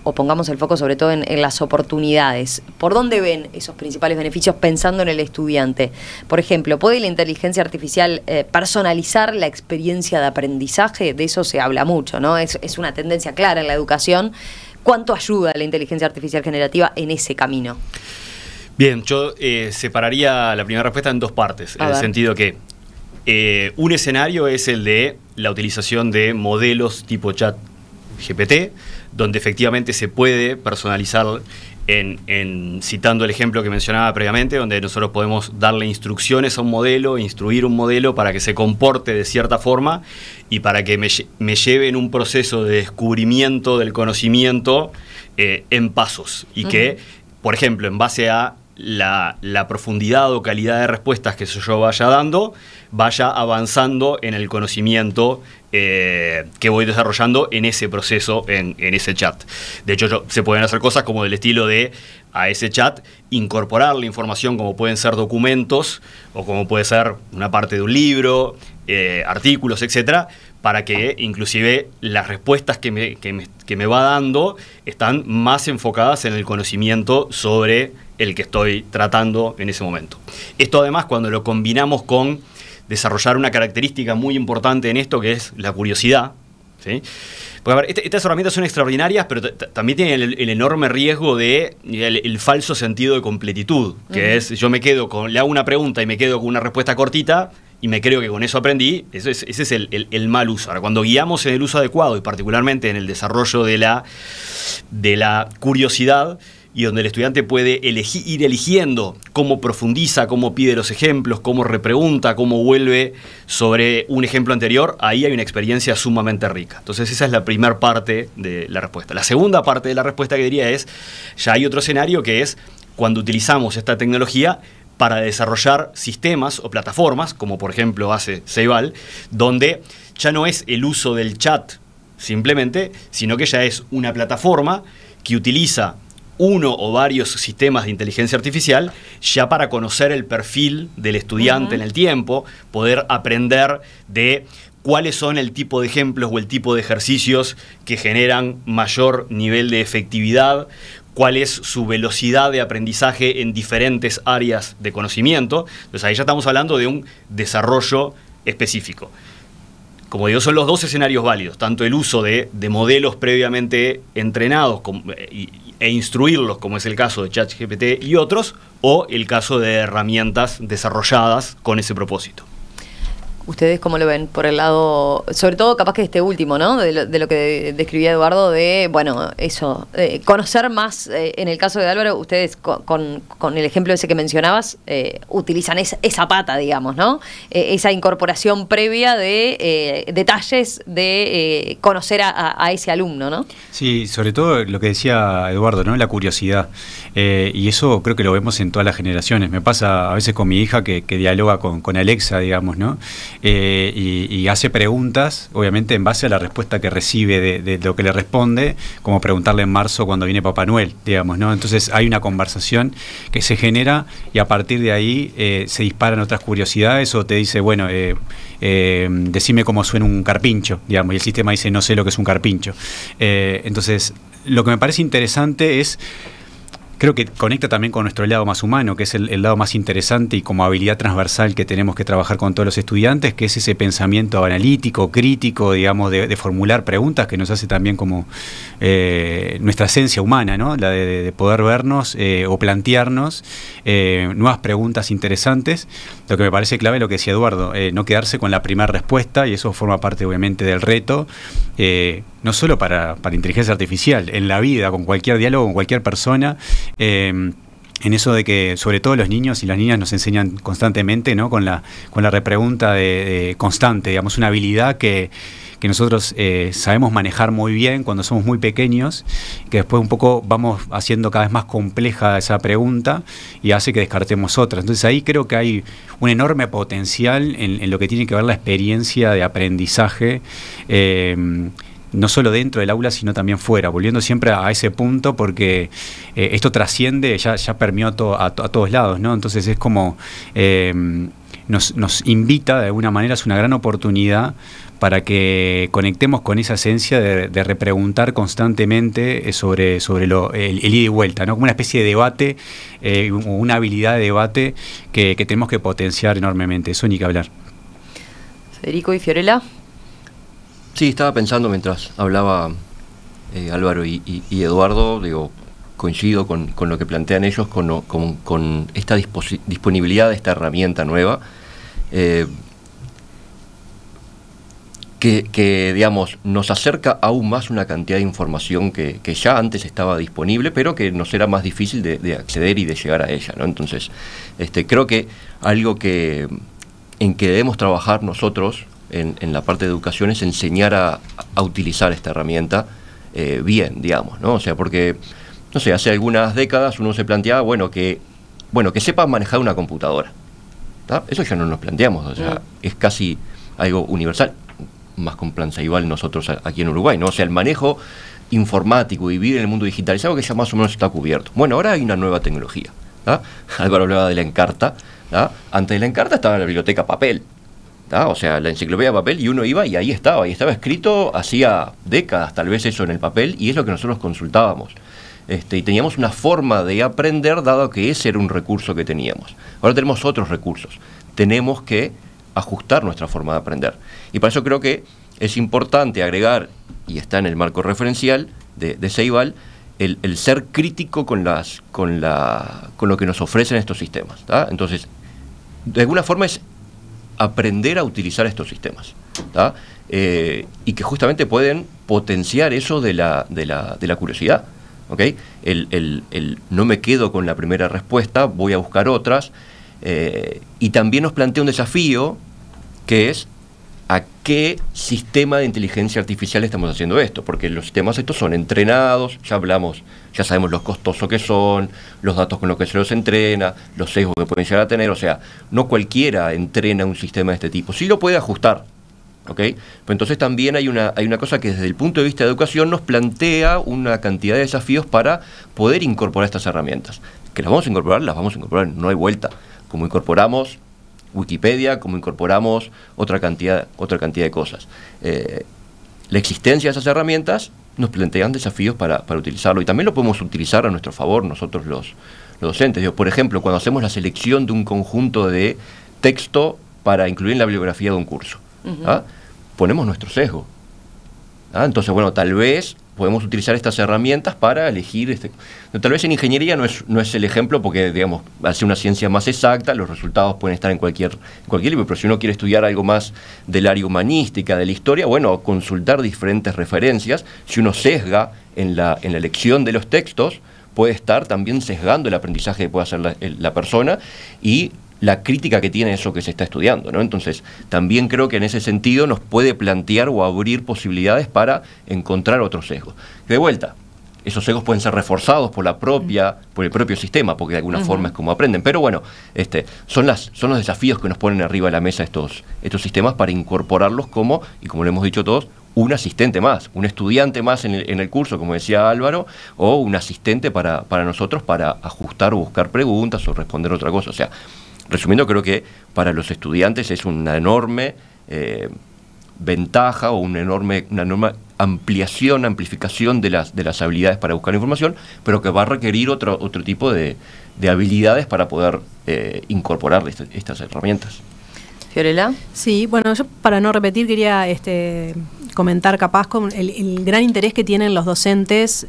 o pongamos el foco sobre todo en las oportunidades. ¿Por dónde ven esos principales beneficios pensando en el estudiante? Por ejemplo, ¿puede la inteligencia artificial personalizar la experiencia de aprendizaje? De eso se habla mucho, ¿no? Es una tendencia clara en la educación. ¿Cuánto ayuda la inteligencia artificial generativa en ese camino? Bien, yo separaría la primera respuesta en dos partes, en el sentido que un escenario es el de la utilización de modelos tipo chat GPT, donde efectivamente se puede personalizar, citando el ejemplo que mencionaba previamente, donde nosotros podemos darle instrucciones a un modelo, instruir un modelo para que se comporte de cierta forma y para que me lleve en un proceso de descubrimiento del conocimiento en pasos, y que, por ejemplo, en base a la profundidad o calidad de respuestas que yo vaya dando, vaya avanzando en el conocimiento que voy desarrollando en ese proceso, en ese chat. De hecho, se pueden hacer cosas como del estilo de a ese chat incorporar la información, como pueden ser documentos o como puede ser una parte de un libro, artículos, etcétera, para que inclusive las respuestas que me va dando están más enfocadas en el conocimiento sobre el que estoy tratando en ese momento. Esto además, cuando lo combinamos con desarrollar una característica muy importante en esto, que es la curiosidad, ¿sí? Porque, a ver, estas herramientas son extraordinarias, pero también tienen el enorme riesgo de el falso sentido de completitud, que es, yo le hago una pregunta y me quedo con una respuesta cortita y me creo que con eso aprendí. Ese es el mal uso. Ahora, cuando guiamos en el uso adecuado, y particularmente en el desarrollo de la curiosidad, y donde el estudiante puede ir eligiendo cómo profundiza, cómo pide los ejemplos, cómo repregunta, cómo vuelve sobre un ejemplo anterior, ahí hay una experiencia sumamente rica. Entonces esa es la primera parte de la respuesta. La segunda parte de la respuesta que diría es, ya hay otro escenario que es cuando utilizamos esta tecnología para desarrollar sistemas o plataformas, como por ejemplo hace Ceibal, donde ya no es el uso del chat simplemente, sino que ya es una plataforma que utiliza uno o varios sistemas de inteligencia artificial ya para conocer el perfil del estudiante en el tiempo, poder aprender de cuáles son el tipo de ejemplos o el tipo de ejercicios que generan mayor nivel de efectividad, cuál es su velocidad de aprendizaje en diferentes áreas de conocimiento. Entonces ahí ya estamos hablando de un desarrollo específico. Como digo, son los dos escenarios válidos, tanto el uso de modelos previamente entrenados e instruirlos, como es el caso de ChatGPT y otros, o el caso de herramientas desarrolladas con ese propósito. ¿Ustedes cómo lo ven? Por el lado, sobre todo capaz que este último, ¿no? De lo que describía Eduardo, conocer más, en el caso de Álvaro, ustedes con el ejemplo ese que mencionabas, utilizan esa pata, digamos, ¿no? Esa incorporación previa de detalles de conocer a ese alumno, ¿no? Sí, sobre todo lo que decía Eduardo, ¿no? La curiosidad. Y eso creo que lo vemos en todas las generaciones. Me pasa a veces con mi hija que dialoga con Alexa, digamos, ¿no? y hace preguntas, obviamente en base a la respuesta que recibe de lo que le responde, como preguntarle en marzo cuando viene Papá Noel, digamos, ¿no? Entonces hay una conversación que se genera y a partir de ahí se disparan otras curiosidades o te dice, bueno, decime cómo suena un carpincho, digamos, y el sistema dice, no sé lo que es un carpincho. Entonces, lo que me parece interesante es, creo que conecta también con nuestro lado más humano, que es el lado más interesante y como habilidad transversal que tenemos que trabajar con todos los estudiantes, que es ese pensamiento analítico, crítico, digamos, de formular preguntas que nos hace también como nuestra esencia humana, ¿no? La de poder vernos o plantearnos nuevas preguntas interesantes. Lo que me parece clave es lo que decía Eduardo, no quedarse con la primera respuesta, y eso forma parte obviamente del reto, no solo para inteligencia artificial, en la vida, con cualquier diálogo, con cualquier persona, en eso de que sobre todo los niños y las niñas nos enseñan constantemente, ¿no? con la repregunta de constante, digamos, una habilidad que nosotros sabemos manejar muy bien cuando somos muy pequeños, que después un poco vamos haciendo cada vez más compleja esa pregunta y hace que descartemos otras. Entonces ahí creo que hay un enorme potencial en lo que tiene que ver la experiencia de aprendizaje, no solo dentro del aula, sino también fuera, volviendo siempre a ese punto, porque esto trasciende, ya permeó a todos lados, ¿no? Entonces es como nos invita, de alguna manera, es una gran oportunidad para que conectemos con esa esencia de repreguntar constantemente sobre el ida y vuelta, ¿no? Como una especie de debate, una habilidad de debate que tenemos que potenciar enormemente, eso ni que hablar. Federico y Fiorella. Sí, estaba pensando mientras hablaba Álvaro y Eduardo, digo, coincido con lo que plantean ellos, con esta disponibilidad de esta herramienta nueva, que digamos, nos acerca aún más una cantidad de información que ya antes estaba disponible, pero que nos era más difícil de acceder y de llegar a ella, ¿no? Entonces, creo que algo en que debemos trabajar nosotros, en la parte de educación, es enseñar a utilizar esta herramienta bien, digamos, ¿no? O sea, porque, no sé, hace algunas décadas uno se planteaba, que sepa manejar una computadora, ¿tá? Eso ya no nos planteamos, o sea, es casi algo universal, más con Plan Ceibal nosotros aquí en Uruguay, ¿no? O sea, el manejo informático y vivir en el mundo digital es algo que ya más o menos está cubierto. Bueno, ahora hay una nueva tecnología, ¿tá? Álvaro hablaba de la Encarta, ¿tá? Antes de la Encarta estaba la biblioteca papel, ¿tá? O sea, la enciclopedia de papel, y uno iba y ahí estaba escrito hacía décadas tal vez eso en el papel, y es lo que nosotros consultábamos. Y teníamos una forma de aprender, dado que ese era un recurso que teníamos. Ahora tenemos otros recursos, tenemos que ajustar nuestra forma de aprender, y para eso creo que es importante agregar, y está en el marco referencial de Ceibal, el ser crítico con lo que nos ofrecen estos sistemas, ¿tá? Entonces, de alguna forma es aprender a utilizar estos sistemas, ¿tá? Y que justamente pueden potenciar eso de la curiosidad, ¿ok? El no me quedo con la primera respuesta, voy a buscar otras, y también nos plantea un desafío, que es a qué sistema de inteligencia artificial estamos haciendo esto, porque los sistemas estos son entrenados, ya sabemos lo costosos que son, los datos con los que se los entrena, los sesgos que pueden llegar a tener, o sea, no cualquiera entrena un sistema de este tipo, sí lo puede ajustar, ¿ok? Pero entonces también hay una cosa que desde el punto de vista de educación nos plantea una cantidad de desafíos para poder incorporar estas herramientas. Que las vamos a incorporar, no hay vuelta, como incorporamos Wikipedia, como incorporamos otra cantidad de cosas. La existencia de esas herramientas nos plantean desafíos para utilizarlo, y también lo podemos utilizar a nuestro favor nosotros los docentes. Por ejemplo, cuando hacemos la selección de un conjunto de texto para incluir en la bibliografía de un curso, ¿ah? Ponemos nuestro sesgo, ¿ah? Entonces, bueno, tal vez podemos utilizar estas herramientas para elegir tal vez en ingeniería no es el ejemplo, porque, digamos, al ser una ciencia más exacta, los resultados pueden estar en cualquier libro, pero si uno quiere estudiar algo más del área humanística, de la historia, bueno, consultar diferentes referencias. Si uno sesga en la elección de los textos, puede estar también sesgando el aprendizaje que puede hacer la persona y la crítica que tiene eso que se está estudiando, ¿no? Entonces, también creo que en ese sentido nos puede plantear o abrir posibilidades para encontrar otros sesgos. De vuelta, esos egos pueden ser reforzados por el propio sistema, porque de alguna forma es como aprenden. Pero bueno, son los desafíos que nos ponen arriba de la mesa estos sistemas para incorporarlos y como lo hemos dicho todos, un asistente más, un estudiante más en el curso, como decía Álvaro, o un asistente para nosotros para ajustar o buscar preguntas o responder otra cosa. O sea, resumiendo, creo que para los estudiantes es una enorme ventaja o una enorme amplificación de las habilidades para buscar información, pero que va a requerir otro tipo de habilidades para poder incorporar estas herramientas. Fiorella. Sí, bueno, yo para no repetir quería comentar capaz con el gran interés que tienen los docentes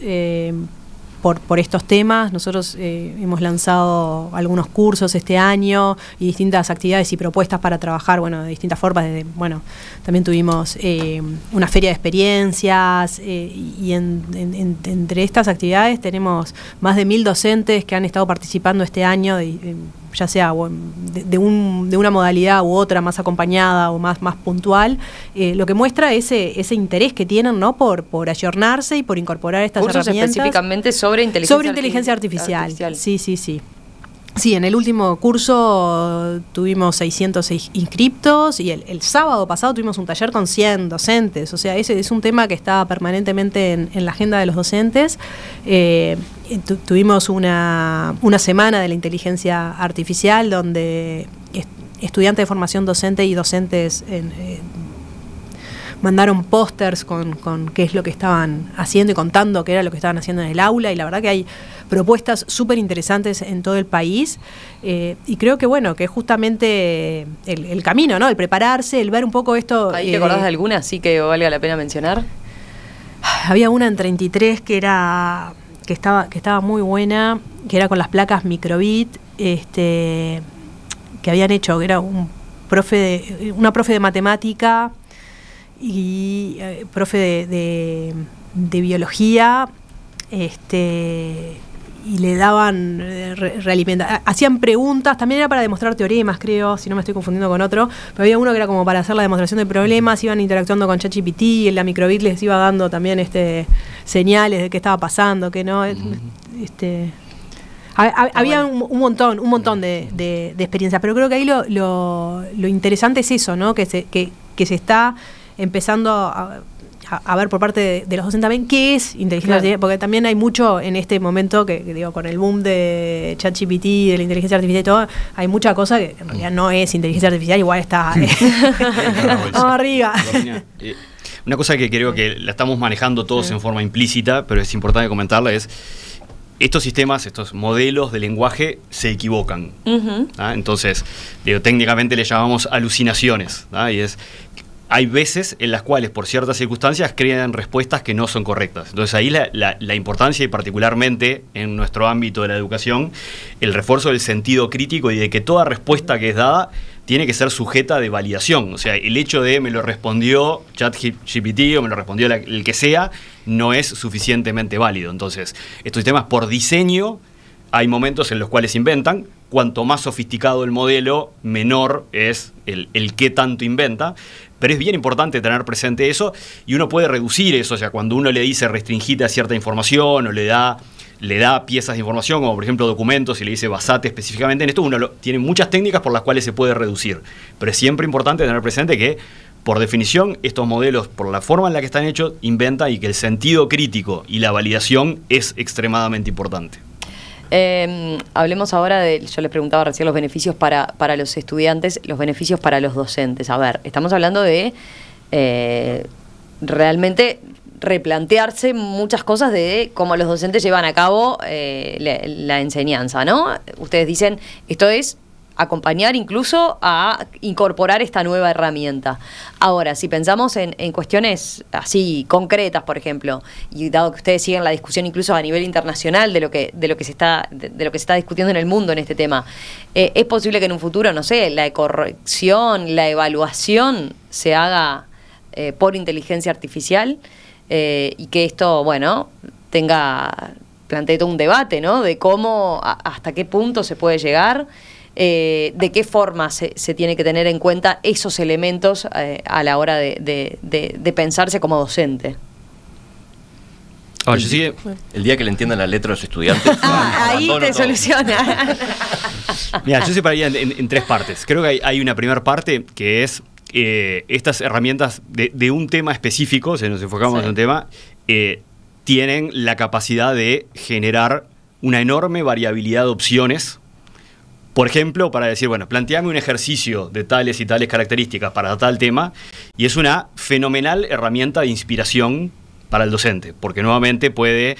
por estos temas. Nosotros hemos lanzado algunos cursos este año y distintas actividades y propuestas para trabajar, de distintas formas. También tuvimos una feria de experiencias y entre estas actividades tenemos más de 1000 docentes que han estado participando este año, ya sea de una modalidad u otra, más acompañada o más puntual, lo que muestra ese interés que tienen, ¿no?, por ayornarse y por incorporar estas cursos herramientas. Específicamente sobre inteligencia artificial. Sí. Sí, en el último curso tuvimos 606 inscriptos y el sábado pasado tuvimos un taller con 100 docentes. O sea, ese es un tema que está permanentemente en la agenda de los docentes. Tuvimos una semana de la inteligencia artificial donde estudiantes de formación docente y docentes mandaron pósters con qué es lo que estaban haciendo y contando qué era lo que estaban haciendo en el aula, y la verdad que hay propuestas súper interesantes en todo el país, y creo que que es justamente el camino, ¿no? El prepararse, el ver un poco esto. ¿Ahí te acordás de alguna así que valga la pena mencionar? Había una en 33 que estaba muy buena, que era con las placas microbit, que habían hecho, que era una profe de matemática y profe de biología, y le daban hacían preguntas, también era para demostrar teoremas, creo, si no me estoy confundiendo con otro, pero había uno que era como para hacer la demostración de problemas, iban interactuando con ChatGPT, y en la microbit les iba dando también señales de qué estaba pasando, que no, había un montón de experiencias, pero creo que ahí lo interesante es eso, ¿no? Que se está empezando a ver por parte de los docentes también qué es inteligencia artificial, porque también hay mucho en este momento que digo, con el boom de ChatGPT, de la inteligencia artificial y todo, hay mucha cosa que en realidad no es inteligencia artificial, igual está vamos arriba. Una cosa que creo que la estamos manejando todos en forma implícita, pero es importante comentarla, es estos sistemas, estos modelos de lenguaje se equivocan. Entonces, técnicamente le llamamos alucinaciones, y hay veces en las cuales, por ciertas circunstancias, crean respuestas que no son correctas. Entonces ahí la importancia, y particularmente en nuestro ámbito de la educación, el refuerzo del sentido crítico y de que toda respuesta que es dada tiene que ser sujeta de validación. O sea, el hecho de me lo respondió ChatGPT o me lo respondió el que sea, no es suficientemente válido. Entonces, estos sistemas por diseño, hay momentos en los cuales inventan. Cuanto más sofisticado el modelo, menor es el qué tanto inventa. Pero es bien importante tener presente eso, y uno puede reducir eso. O sea, cuando uno le dice restringite a cierta información o le da piezas de información, como por ejemplo documentos, y le dice basate específicamente en esto, uno tiene muchas técnicas por las cuales se puede reducir. Pero es siempre importante tener presente que, por definición, estos modelos, por la forma en la que están hechos, inventan, y que el sentido crítico y la validación es extremadamente importante. Hablemos ahora yo les preguntaba recién los beneficios para los estudiantes, los beneficios para los docentes. A ver, estamos hablando de realmente replantearse muchas cosas de cómo los docentes llevan a cabo la enseñanza, ¿no? Ustedes dicen, esto es acompañar incluso a incorporar esta nueva herramienta. Ahora, si pensamos en cuestiones así concretas, por ejemplo, y dado que ustedes siguen la discusión incluso a nivel internacional de lo que se está discutiendo en el mundo en este tema, ¿es posible que en un futuro, no sé, la corrección, la evaluación se haga por inteligencia artificial, y que esto, plantee todo un debate, ¿no?, de cómo, hasta qué punto se puede llegar? ¿De qué forma se tiene que tener en cuenta esos elementos a la hora de pensarse como docente? Ahora, yo sí que El día que le entiendan la letra a los estudiantes. Ahí abandono te todo. soluciona. Mira, yo separaría en tres partes. Creo que hay una primera parte que es estas herramientas de un tema específico, o sea, nos enfocamos en un tema, tienen la capacidad de generar una enorme variabilidad de opciones. Por ejemplo, para decir, bueno, planteame un ejercicio de tales y tales características para tal tema, y es una fenomenal herramienta de inspiración para el docente, porque nuevamente puede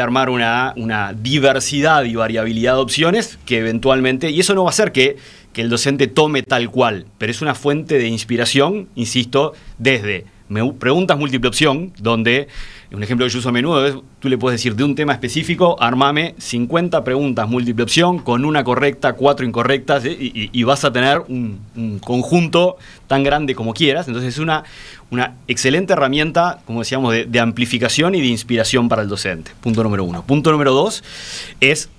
armar una diversidad y variabilidad de opciones que eventualmente, y eso no va a hacer que el docente tome tal cual, pero es una fuente de inspiración, insisto, desde preguntas múltiple opción, donde, un ejemplo que yo uso a menudo es, tú le puedes decir de un tema específico, armame 50 preguntas múltiple opción, con una correcta, 4 incorrectas, y vas a tener un conjunto tan grande como quieras. Entonces es una excelente herramienta, como decíamos, de amplificación y de inspiración para el docente. Punto número 1. Punto número 2 es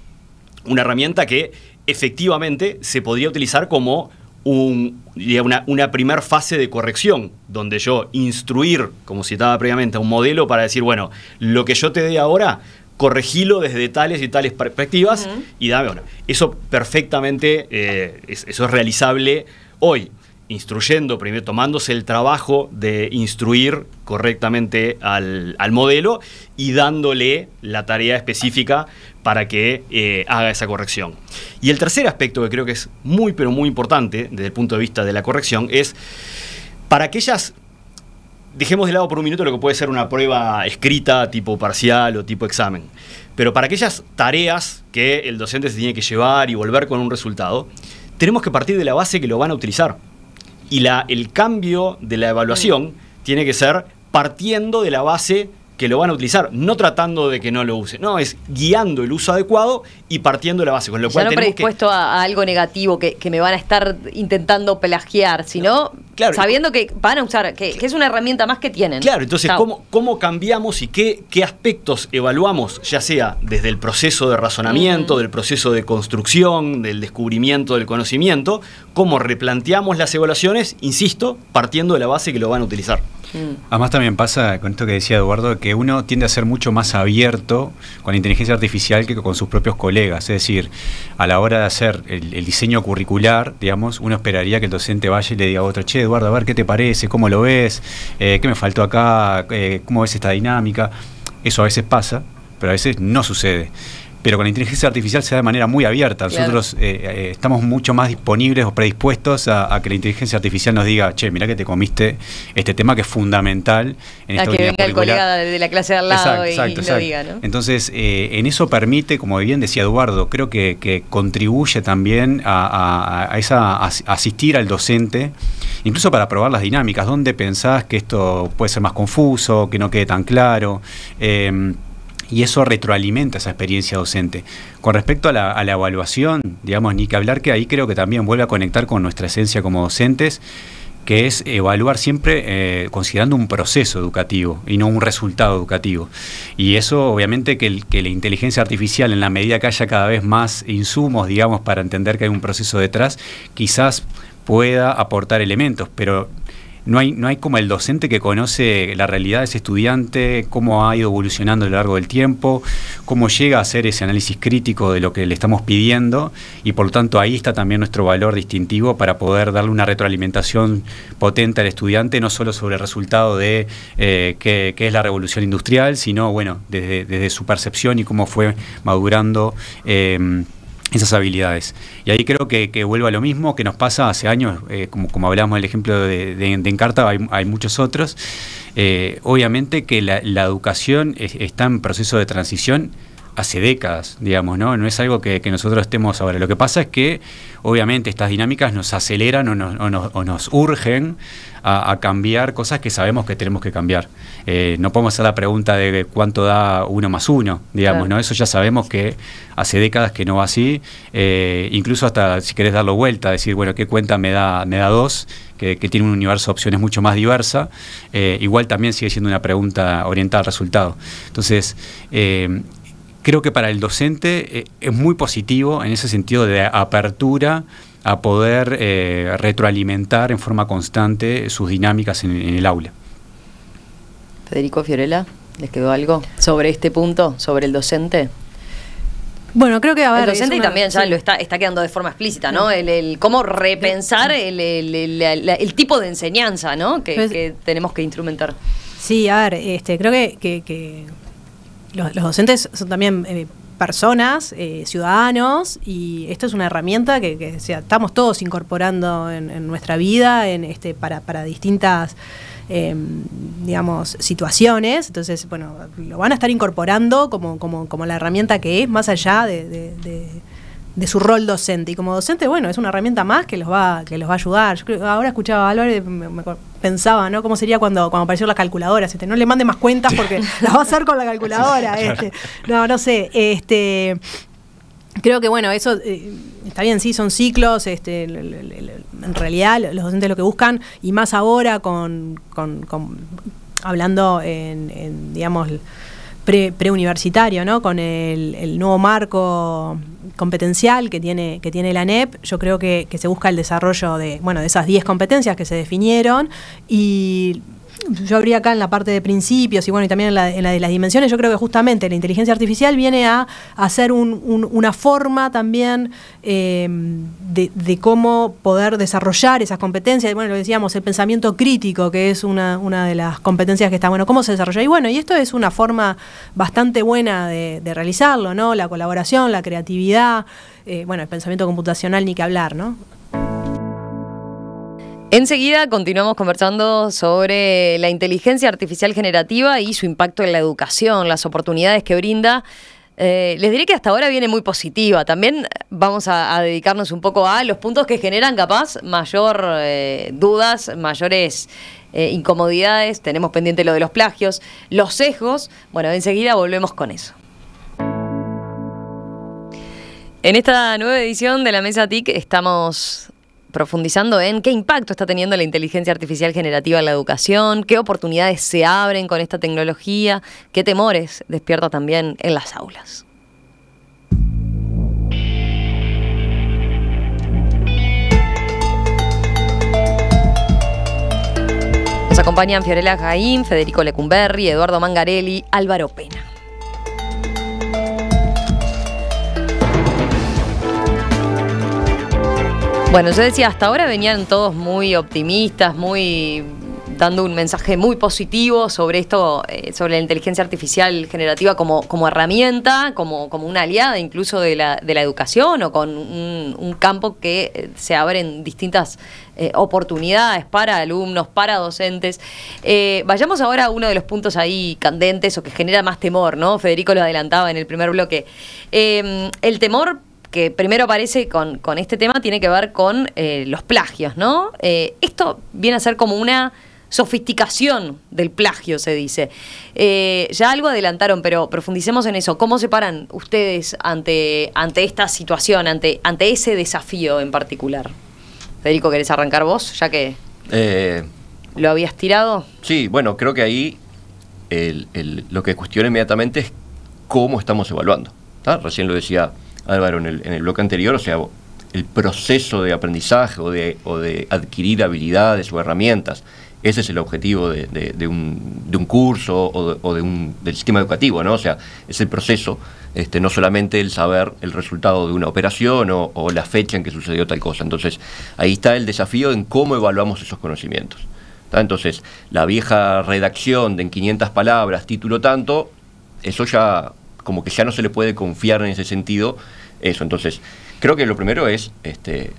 una herramienta que efectivamente se podría utilizar como una primer fase de corrección, donde yo instruir, como citaba previamente, a un modelo para decir, bueno, lo que yo te dé ahora, corregilo desde tales y tales perspectivas, y dame, bueno, eso perfectamente, eso es realizable hoy, instruyendo, primero tomándose el trabajo de instruir correctamente al modelo y dándole la tarea específica para que haga esa corrección. Y el tercer aspecto que creo que es muy, pero muy importante desde el punto de vista de la corrección es para aquellas, dejemos de lado por un minuto lo que puede ser una prueba escrita tipo parcial o tipo examen, pero para aquellas tareas que el docente se tiene que llevar y volver con un resultado, tenemos que partir de la base que lo van a utilizar. Y el cambio de la evaluación tiene que ser partiendo de la base que lo van a utilizar, no tratando de que no lo use, no, es guiando el uso adecuado y partiendo de la base, con lo cual Ya no tenemos predispuesto a algo negativo que me van a estar intentando plagiar, sino claro, sabiendo que van a usar, que es una herramienta más que tienen. Claro, entonces, ¿cómo cambiamos y qué aspectos evaluamos, ya sea desde el proceso de razonamiento, del proceso de construcción, del descubrimiento del conocimiento, cómo replanteamos las evaluaciones, insisto, partiendo de la base que lo van a utilizar? Además también pasa con esto que decía Eduardo, que uno tiende a ser mucho más abierto con la inteligencia artificial que con sus propios colegas. Es decir, a la hora de hacer el diseño curricular, digamos, uno esperaría que el docente vaya y le diga a otro, che, Eduardo, a ver qué te parece, cómo lo ves, qué me faltó acá, cómo ves esta dinámica. Eso a veces pasa, pero a veces no sucede. Pero con la inteligencia artificial se da de manera muy abierta. Nosotros estamos mucho más disponibles o predispuestos a que la inteligencia artificial nos diga, che, mirá que te comiste este tema que es fundamental en esta A que unidad venga el curricular. colega de la clase de al lado Exacto. lo diga, ¿no? Entonces, en eso permite, como bien decía Eduardo, creo que contribuye también a asistir al docente, incluso para probar las dinámicas. ¿Dónde pensás que esto puede ser más confuso, que no quede tan claro? Y eso retroalimenta esa experiencia docente. Con respecto a la evaluación, digamos, ni que hablar, que ahí creo que también vuelve a conectar con nuestra esencia como docentes, que es evaluar siempre considerando un proceso educativo y no un resultado educativo. Y eso obviamente que la inteligencia artificial, en la medida que haya cada vez más insumos, digamos, para entender que hay un proceso detrás, quizás pueda aportar elementos, pero no hay como el docente que conoce la realidad de ese estudiante, cómo ha ido evolucionando a lo largo del tiempo, cómo llega a hacer ese análisis crítico de lo que le estamos pidiendo, y por lo tanto ahí está también nuestro valor distintivo para poder darle una retroalimentación potente al estudiante, no solo sobre el resultado de qué es la revolución industrial, sino bueno, desde su percepción y cómo fue madurando esas habilidades. Y ahí creo que vuelve a lo mismo que nos pasa hace años, como hablábamos del ejemplo de Encarta, hay muchos otros. Obviamente que la educación está en proceso de transición hace décadas, digamos, ¿no? No es algo que nosotros estemos ahora. Lo que pasa es que, obviamente, estas dinámicas nos aceleran o nos urgen a cambiar cosas que sabemos que tenemos que cambiar. No podemos hacer la pregunta de cuánto da 1 más 1, digamos, claro, ¿no? Eso ya sabemos que hace décadas que no va así. Incluso hasta, si querés darlo vuelta, decir, bueno, ¿qué cuenta me da 2? Que tiene un universo de opciones mucho más diversa. Igual también sigue siendo una pregunta orientada al resultado. Entonces, creo que para el docente es muy positivo en ese sentido de apertura a poder retroalimentar en forma constante sus dinámicas en el aula. Federico Fiorella. ¿Les quedó algo sobre este punto, sobre el docente? Bueno, creo que a ver, el docente también ya lo está quedando de forma explícita, ¿no? El cómo repensar el tipo de enseñanza, ¿no? Que tenemos que instrumentar. Sí, a ver, creo que los docentes son también personas, ciudadanos, y esto es una herramienta que estamos todos incorporando en nuestra vida, para distintas digamos, situaciones. Entonces, bueno, lo van a estar incorporando como la herramienta que es, más allá de su rol docente. Y como docente, bueno, es una herramienta más que los va a ayudar. Yo creo, ahora escuchaba a Álvaro y pensaba, ¿no? ¿Cómo sería cuando aparecieron las calculadoras? No le mande más cuentas porque las va a hacer con la calculadora. No sé. Creo que, bueno, eso está bien, sí, son ciclos. En realidad, los docentes lo que buscan, y más ahora hablando en digamos, preuniversitario, ¿no? Con el nuevo marco competencial que tiene la ANEP, yo creo que se busca el desarrollo de esas 10 competencias que se definieron. Y yo habría acá en la parte de principios y también en la de las dimensiones. Yo creo que justamente la inteligencia artificial viene a hacer una forma también de cómo poder desarrollar esas competencias. Bueno, lo decíamos, el pensamiento crítico, que es una de las competencias que está, ¿cómo se desarrolla? Y esto es una forma bastante buena de realizarlo, ¿no? La colaboración, la creatividad, el pensamiento computacional, ni que hablar, ¿no? Enseguida continuamos conversando sobre la inteligencia artificial generativa y su impacto en la educación, las oportunidades que brinda. Les diré que hasta ahora viene muy positiva. También vamos a dedicarnos un poco a los puntos que generan capaz mayor dudas, mayores incomodidades. Tenemos pendiente lo de los plagios, los sesgos. Bueno, enseguida volvemos con eso. En esta nueva edición de la Mesa TIC estamos profundizando en qué impacto está teniendo la inteligencia artificial generativa en la educación, qué oportunidades se abren con esta tecnología, qué temores despierta también en las aulas. Nos acompañan Fiorella Jaín, Federico Lecumberri, Eduardo Mangarelli, Álvaro Pena. Bueno, yo decía, hasta ahora venían todos muy optimistas, dando un mensaje muy positivo sobre esto, sobre la inteligencia artificial generativa como herramienta, como una aliada incluso de la educación, o con un campo que se abren distintas oportunidades para alumnos, para docentes. Vayamos ahora a uno de los puntos ahí candentes o que genera más temor, ¿no? Federico lo adelantaba en el primer bloque. El temor que primero aparece con este tema tiene que ver con los plagios, ¿no? Esto viene a ser como una sofisticación del plagio, se dice. Ya algo adelantaron, pero profundicemos en eso. ¿Cómo se paran ustedes ante esta situación, ante ese desafío en particular? Federico, ¿querés arrancar vos, ya que lo habías tirado? Sí, bueno, creo que ahí lo que cuestiona inmediatamente es cómo estamos evaluando, ¿tá? Recién lo decía Álvaro en el bloque anterior, o sea, el proceso de aprendizaje o de adquirir habilidades o herramientas. Ese es el objetivo de un curso o del sistema educativo, ¿no? O sea, es el proceso, no solamente el saber el resultado de una operación o la fecha en que sucedió tal cosa. Entonces, ahí está el desafío en cómo evaluamos esos conocimientos, ¿tá? Entonces, la vieja redacción de en 500 palabras, título tanto, eso ya, como que ya no se le puede confiar en ese sentido, eso. Entonces, creo que lo primero es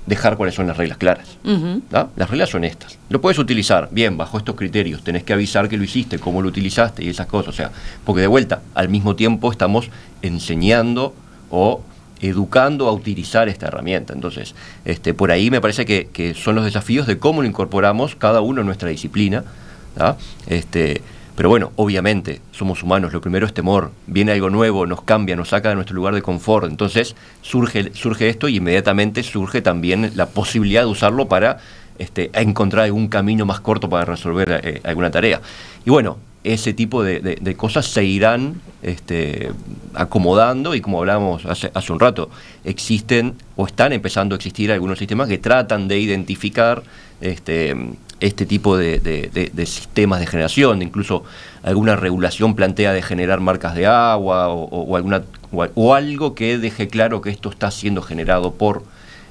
dejar cuáles son las reglas claras. ¿No? Las reglas son estas. Lo puedes utilizar, bien, bajo estos criterios. Tenés que avisar que lo hiciste, cómo lo utilizaste y esas cosas. O sea, porque de vuelta, al mismo tiempo estamos enseñando o educando a utilizar esta herramienta. Entonces, por ahí me parece que son los desafíos de cómo lo incorporamos cada uno en nuestra disciplina, ¿no? Pero bueno, obviamente, somos humanos, lo primero es temor, viene algo nuevo, nos cambia, nos saca de nuestro lugar de confort, entonces surge esto y inmediatamente surge también la posibilidad de usarlo para encontrar algún camino más corto para resolver alguna tarea. Y bueno, ese tipo de cosas se irán acomodando, y como hablábamos hace un rato, existen o están empezando a existir algunos sistemas que tratan de identificar este tipo de sistemas de generación. Incluso alguna regulación plantea de generar marcas de agua o algo que deje claro que esto está siendo generado por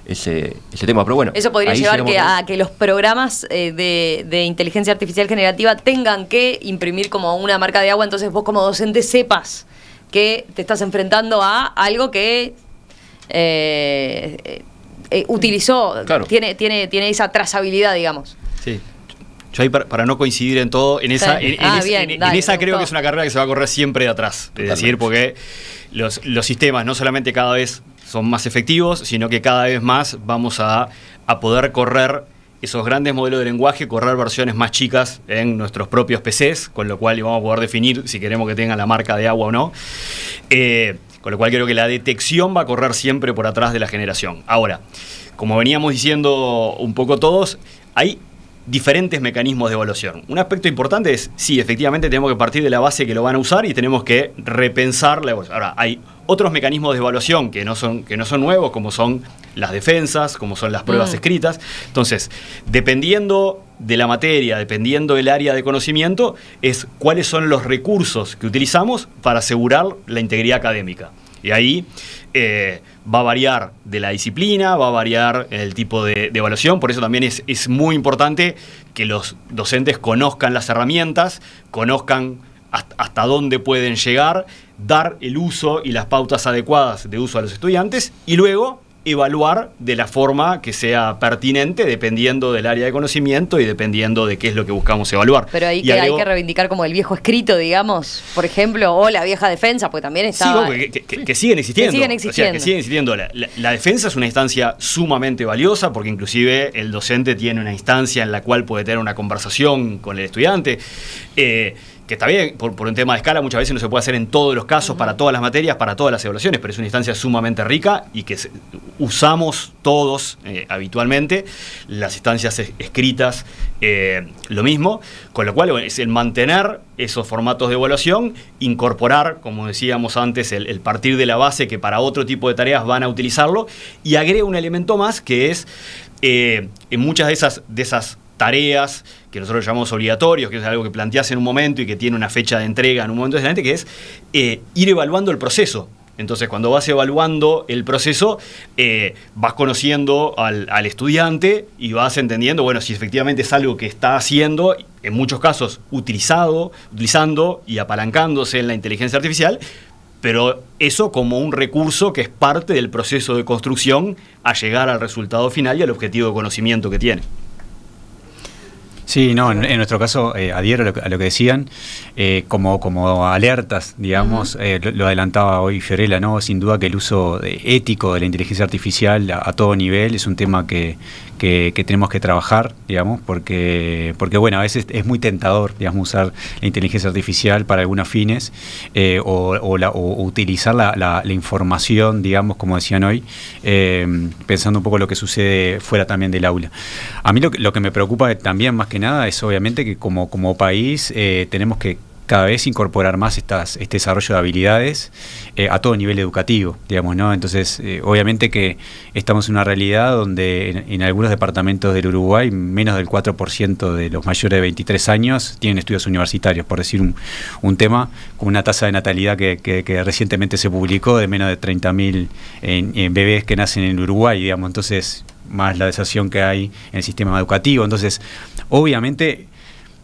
ese tema. Pero bueno, eso podría llevar a que los programas de inteligencia artificial generativa tengan que imprimir como una marca de agua, entonces vos como docente sepas que te estás enfrentando a algo que utilizó, claro. tiene esa trazabilidad, digamos. Sí. Yo ahí, para no coincidir en todo, en esa creo que es una carrera que se va a correr siempre de atrás. Es decir, porque los sistemas no solamente cada vez son más efectivos, sino que cada vez más vamos a poder correr esos grandes modelos de lenguaje, correr versiones más chicas en nuestros propios PCs, con lo cual vamos a poder definir si queremos que tengan la marca de agua o no. Con lo cual creo que la detección va a correr siempre por atrás de la generación. Ahora, como veníamos diciendo un poco todos, hay diferentes mecanismos de evaluación. Un aspecto importante es, sí, efectivamente tenemos que partir de la base que lo van a usar y tenemos que repensar la evaluación. Ahora, hay otros mecanismos de evaluación que no son nuevos, como son las defensas, como son las pruebas escritas. Entonces, dependiendo de la materia, dependiendo del área de conocimiento, es cuáles son los recursos que utilizamos para asegurar la integridad académica. Y ahí va a variar de la disciplina, va a variar el tipo de evaluación. Por eso también es muy importante que los docentes conozcan las herramientas, conozcan hasta dónde pueden llegar, dar el uso y las pautas adecuadas de uso a los estudiantes, y luego evaluar de la forma que sea pertinente, dependiendo del área de conocimiento y dependiendo de qué es lo que buscamos evaluar. Pero ahí que hay que reivindicar como el viejo escrito, digamos, por ejemplo, o la vieja defensa, porque también está... Sí, que siguen existiendo. O sea, que siguen existiendo. La defensa es una instancia sumamente valiosa, porque inclusive el docente tiene una instancia en la cual puede tener una conversación con el estudiante, que está bien, por un tema de escala muchas veces no se puede hacer en todos los casos, para todas las materias, para todas las evaluaciones, pero es una instancia sumamente rica y que usamos todos habitualmente. Las instancias escritas, lo mismo, con lo cual es el mantener esos formatos de evaluación, incorporar, como decíamos antes, el partir de la base que para otro tipo de tareas van a utilizarlo, y agrega un elemento más que es, en muchas de esas tareas que nosotros llamamos obligatorios, que es algo que planteás en un momento y que tiene una fecha de entrega en un momento excelente, que es ir evaluando el proceso. Entonces, cuando vas evaluando el proceso, vas conociendo al estudiante y vas entendiendo, bueno, si efectivamente es algo que está haciendo, en muchos casos utilizando y apalancándose en la inteligencia artificial, pero eso como un recurso que es parte del proceso de construcción a llegar al resultado final y al objetivo de conocimiento que tiene. Sí, no, en nuestro caso adhiero a lo que decían, como alertas, digamos, lo adelantaba hoy Fiorella, ¿no? Sin duda que el uso ético de la inteligencia artificial a todo nivel es un tema que tenemos que trabajar, digamos, porque bueno, a veces es muy tentador, digamos, usar la inteligencia artificial para algunos fines, o utilizar la información, digamos, como decían hoy, pensando un poco lo que sucede fuera también del aula. A mí lo que me preocupa también, más que nada, es obviamente que como país tenemos que cada vez incorporar más este desarrollo de habilidades a todo nivel educativo, digamos, ¿no? Entonces, obviamente que estamos en una realidad donde en algunos departamentos del Uruguay menos del 4% de los mayores de 23 años tienen estudios universitarios, por decir un tema, con una tasa de natalidad que recientemente se publicó de menos de 30.000 en bebés que nacen en Uruguay, digamos. Entonces, más la deserción que hay en el sistema educativo. Entonces, obviamente,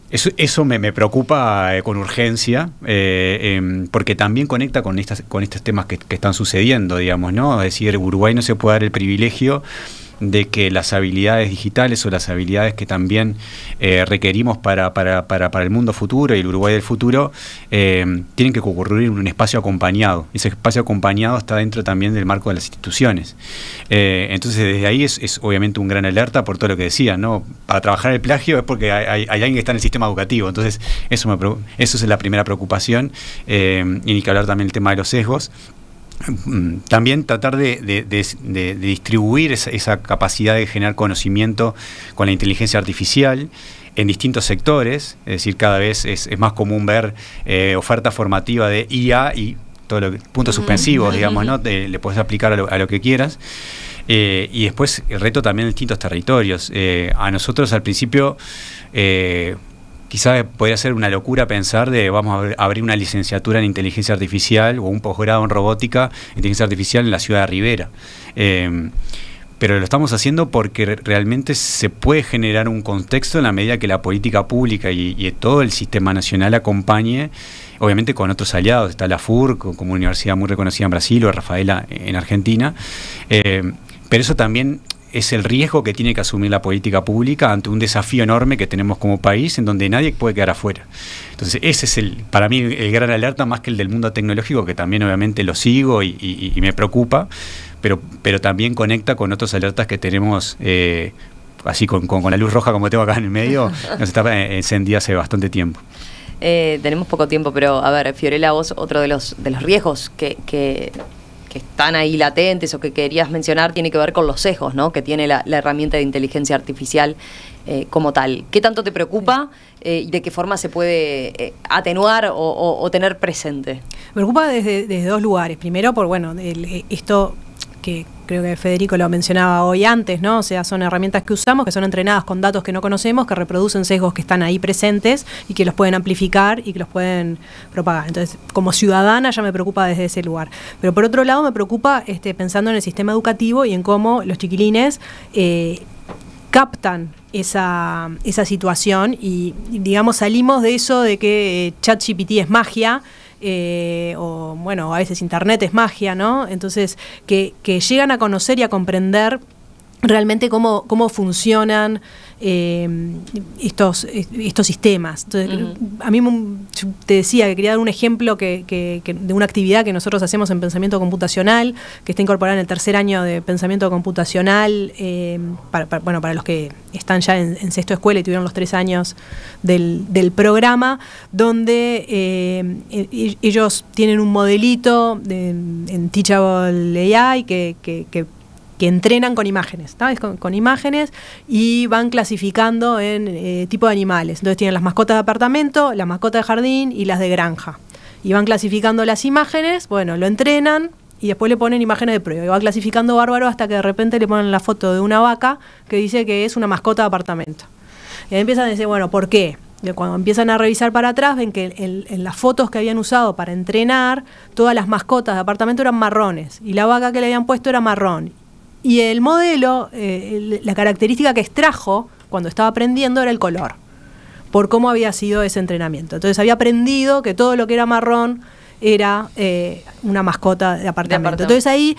eso me preocupa con urgencia, porque también conecta con estos temas que están sucediendo, digamos, ¿no? Es decir, Uruguay no se puede dar el privilegio de que las habilidades digitales o las habilidades que también requerimos para el mundo futuro y el Uruguay del futuro tienen que ocurrir en un espacio acompañado. Ese espacio acompañado está dentro también del marco de las instituciones. Entonces, desde ahí es obviamente un gran alerta por todo lo que decían, ¿no? Para trabajar el plagio es porque hay alguien que está en el sistema educativo. Entonces, eso es la primera preocupación. Y ni que hablar también del tema de los sesgos. También tratar de distribuir esa capacidad de generar conocimiento con la inteligencia artificial, en distintos sectores, es decir, cada vez es más común ver oferta formativa de IA y todos los puntos suspensivos, digamos, ¿no? Le puedes aplicar a lo que quieras. Y después el reto también en distintos territorios. A nosotros al principio quizás podría ser una locura pensar de vamos a abrir una licenciatura en inteligencia artificial o un posgrado en robótica, inteligencia artificial en la ciudad de Rivera. Pero lo estamos haciendo porque realmente se puede generar un contexto en la medida que la política pública y todo el sistema nacional acompañe, obviamente con otros aliados. Está la FUR como una universidad muy reconocida en Brasil, o Rafaela en Argentina. Pero eso también es el riesgo que tiene que asumir la política pública ante un desafío enorme que tenemos como país, en donde nadie puede quedar afuera. Entonces ese es para mí el gran alerta, más que el del mundo tecnológico, que también obviamente lo sigo y me preocupa, pero también conecta con otros alertas que tenemos, así con la luz roja como tengo acá en el medio, nos está encendida hace bastante tiempo. Tenemos poco tiempo, pero a ver, Fiorella, vos, otro de los riesgos que están ahí latentes o que querías mencionar tiene que ver con los sesgos, ¿no?, que tiene la herramienta de inteligencia artificial como tal. ¿Qué tanto te preocupa y de qué forma se puede atenuar o tener presente? Me preocupa desde dos lugares. Primero, por esto que creo que Federico lo mencionaba hoy antes, ¿no? O sea, son herramientas que usamos, que son entrenadas con datos que no conocemos, que reproducen sesgos que están ahí presentes y que los pueden amplificar y que los pueden propagar. Entonces, como ciudadana ya me preocupa desde ese lugar. Pero por otro lado me preocupa pensando en el sistema educativo y en cómo los chiquilines captan esa situación y, digamos, salimos de eso de que ChatGPT es magia, o bueno, a veces Internet es magia, ¿no? Entonces, que llegan a conocer y a comprender realmente cómo funcionan estos sistemas. Entonces, a mí yo te decía que quería dar un ejemplo de una actividad que nosotros hacemos en pensamiento computacional, que está incorporada en el tercer año de pensamiento computacional, para los que están ya en sexto de escuela y tuvieron los 3 años del programa, donde ellos tienen un modelito en Teachable AI que entrenan con imágenes, ¿sabes? Con imágenes, y van clasificando en tipo de animales. Entonces tienen las mascotas de apartamento, las mascotas de jardín y las de granja. Y van clasificando las imágenes, bueno, lo entrenan y después le ponen imágenes de prueba. Y va clasificando bárbaro hasta que de repente le ponen la foto de una vaca que dice que es una mascota de apartamento. Y ahí empiezan a decir, bueno, ¿por qué? Y cuando empiezan a revisar para atrás, ven que en las fotos que habían usado para entrenar, todas las mascotas de apartamento eran marrones y la vaca que le habían puesto era marrón. Y el modelo, la característica que extrajo cuando estaba aprendiendo era el color, por cómo había sido ese entrenamiento. Entonces había aprendido que todo lo que era marrón era una mascota de apartamento. Entonces ahí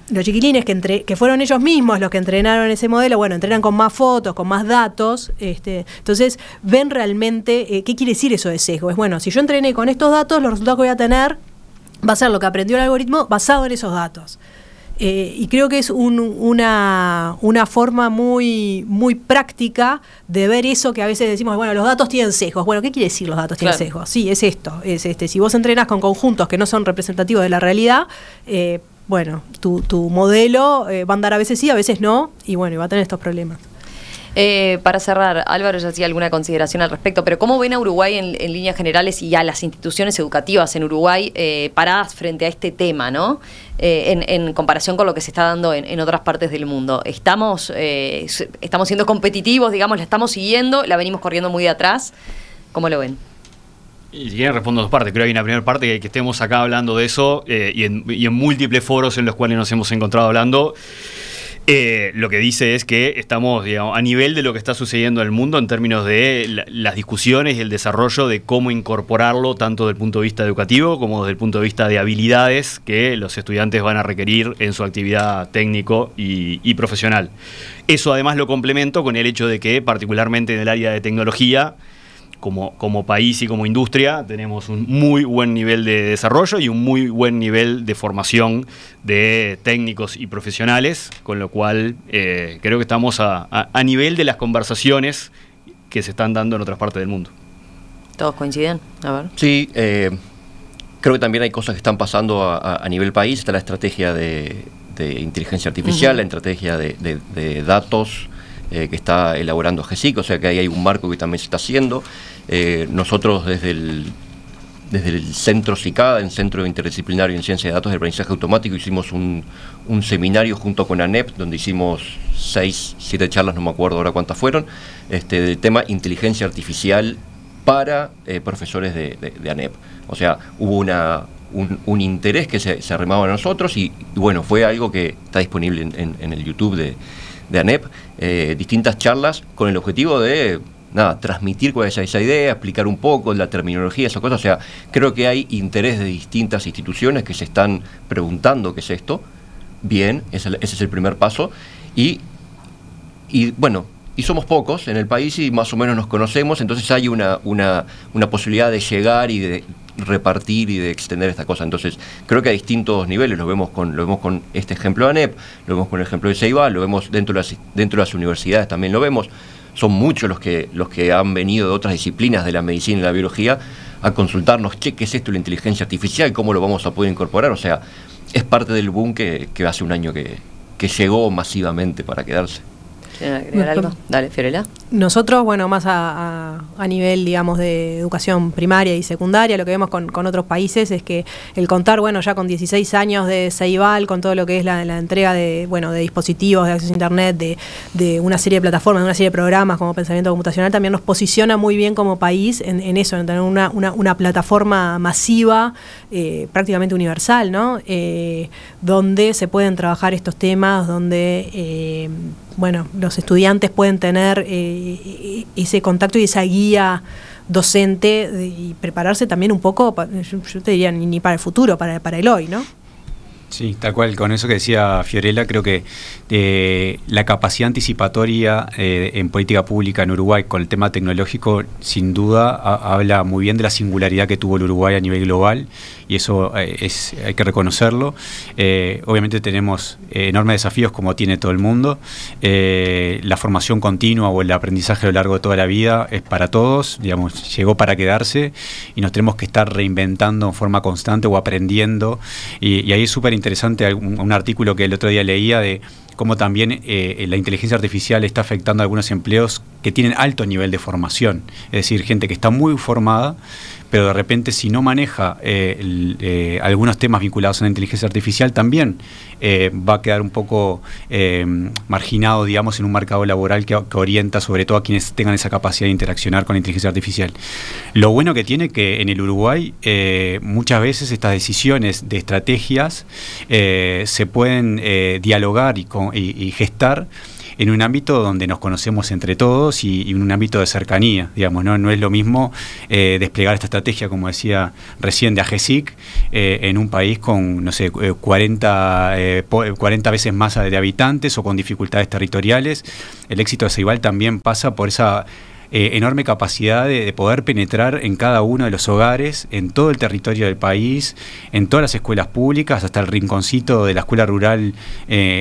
los chiquilines que fueron ellos mismos los que entrenaron ese modelo, bueno, entrenan con más fotos, con más datos, entonces ven realmente qué quiere decir eso de sesgo. Es bueno, si yo entrené con estos datos, los resultados que voy a tener va a ser lo que aprendió el algoritmo basado en esos datos. Y creo que es una forma muy, muy práctica de ver eso que a veces decimos, bueno, los datos tienen sesgos. Bueno, ¿qué quiere decir los datos tienen sesgos? Sí, es esto. Si vos entrenás con conjuntos que no son representativos de la realidad, bueno, tu modelo va a andar a veces sí, a veces no, y bueno, y va a tener estos problemas. Para cerrar, Álvaro ya hacía alguna consideración al respecto, pero ¿cómo ven a Uruguay en líneas generales y a las instituciones educativas en Uruguay paradas frente a este tema, ¿no? En comparación con lo que se está dando en otras partes del mundo? ¿Estamos siendo competitivos, digamos, la estamos siguiendo, la venimos corriendo muy de atrás? ¿Cómo lo ven? Y si quieren respondo dos partes. Creo que hay una primera parte que estemos acá hablando de eso y en múltiples foros en los cuales nos hemos encontrado hablando. Lo que dice es que estamos, digamos, a nivel de lo que está sucediendo en el mundo en términos de las discusiones y el desarrollo de cómo incorporarlo tanto desde el punto de vista educativo como desde el punto de vista de habilidades que los estudiantes van a requerir en su actividad técnico y profesional. Eso además lo complemento con el hecho de que particularmente en el área de tecnología, como país y como industria, tenemos un muy buen nivel de desarrollo y un muy buen nivel de formación de técnicos y profesionales, con lo cual creo que estamos a nivel de las conversaciones que se están dando en otras partes del mundo. ¿Todos coinciden? A ver. Sí, creo que también hay cosas que están pasando a nivel país. Está la estrategia de inteligencia artificial, la estrategia de datos, que está elaborando GESIC, o sea que ahí hay un marco que también se está haciendo. Nosotros desde el Centro CICADA, el Centro Interdisciplinario en Ciencia de Datos de Aprendizaje Automático, hicimos un seminario junto con ANEP, donde hicimos 6, 7 charlas, no me acuerdo ahora cuántas fueron, del tema inteligencia artificial para profesores de ANEP. O sea, hubo un interés que se arrimaba a nosotros y bueno, fue algo que está disponible en el YouTube de ANEP, distintas charlas con el objetivo de transmitir cuál es esa idea, explicar un poco la terminología, esas cosas. O sea, creo que hay interés de distintas instituciones que se están preguntando qué es esto. Bien, ese es el primer paso. Y bueno, y somos pocos en el país y más o menos nos conocemos, entonces hay una posibilidad de llegar y de repartir y de extender esta cosa. Entonces creo que a distintos niveles, lo vemos con este ejemplo de ANEP, lo vemos con el ejemplo de Ceibal, lo vemos dentro de las universidades, también lo vemos. Son muchos los que han venido de otras disciplinas de la medicina y la biología a consultarnos, ¿qué es esto de la inteligencia artificial? ¿Cómo lo vamos a poder incorporar? O sea, es parte del boom que hace un año que llegó masivamente para quedarse. ¿Quieren agregar algo? Dale, Fiorella. Nosotros, bueno, más a nivel, digamos, de educación primaria y secundaria, lo que vemos con otros países es que el contar, bueno, ya con 16 años de Ceibal, con todo lo que es la entrega de dispositivos de acceso a Internet, de una serie de plataformas, de una serie de programas como Pensamiento Computacional, también nos posiciona muy bien como país en eso, en tener una plataforma masiva, prácticamente universal, ¿no? Donde se pueden trabajar estos temas, donde los estudiantes pueden tener ese contacto y esa guía docente y prepararse también un poco, yo te diría, ni para el futuro, para el hoy, ¿no? Sí, tal cual, con eso que decía Fiorella, creo que la capacidad anticipatoria en política pública en Uruguay con el tema tecnológico, sin duda, habla muy bien de la singularidad que tuvo el Uruguay a nivel global, y eso hay que reconocerlo. Obviamente tenemos enormes desafíos como tiene todo el mundo. La formación continua o el aprendizaje a lo largo de toda la vida es para todos, digamos, llegó para quedarse y nos tenemos que estar reinventando en forma constante o aprendiendo, y ahí es súper interesante un artículo que el otro día leía de cómo también la inteligencia artificial está afectando a algunos empleos que tienen alto nivel de formación, es decir, gente que está muy formada, pero de repente si no maneja algunos temas vinculados a la inteligencia artificial también va a quedar un poco marginado, digamos, en un mercado laboral que orienta sobre todo a quienes tengan esa capacidad de interaccionar con la inteligencia artificial. Lo bueno que tiene que en el Uruguay muchas veces estas decisiones de estrategias se pueden dialogar y gestar en un ámbito donde nos conocemos entre todos y en un ámbito de cercanía, digamos, no es lo mismo desplegar esta estrategia, como decía recién, de AGESIC en un país con, no sé, 40 veces más de habitantes o con dificultades territoriales. El éxito de Ceibal también pasa por esa enorme capacidad de poder penetrar en cada uno de los hogares, en todo el territorio del país, en todas las escuelas públicas, hasta el rinconcito de la escuela rural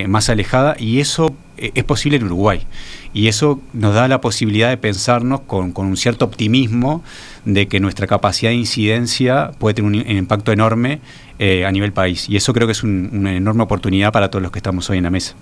más alejada, y eso es posible en Uruguay. Y eso nos da la posibilidad de pensarnos con un cierto optimismo de que nuestra capacidad de incidencia puede tener un impacto enorme a nivel país. Y eso creo que es una enorme oportunidad para todos los que estamos hoy en la mesa.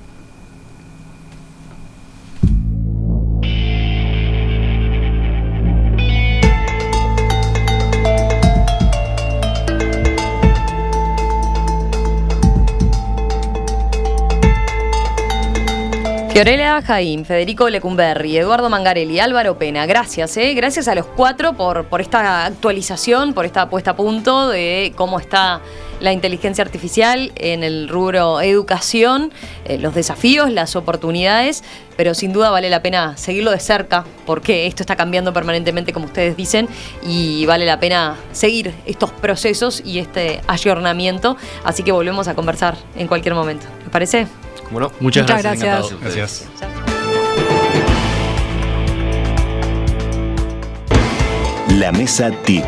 Fiorella Jaim, Federico Lecumberri, Eduardo Mangarelli, Álvaro Pena, gracias, gracias a los cuatro por esta actualización, por esta puesta a punto de cómo está la inteligencia artificial en el rubro educación, los desafíos, las oportunidades, pero sin duda vale la pena seguirlo de cerca porque esto está cambiando permanentemente, como ustedes dicen, y vale la pena seguir estos procesos y este ayornamiento, así que volvemos a conversar en cualquier momento. ¿Les parece? Bueno, muchas gracias. Gracias. La Mesa TIC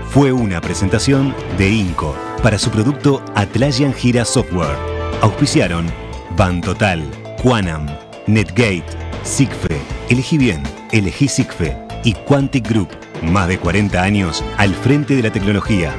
fue una presentación de INCO para su producto Atlassian Gira Software. Auspiciaron Ban Total, Quanam, Netgate, SIGFE, Elegí Bien, Elegí SIGFE y Quantic Group. Más de 40 años al frente de la tecnología.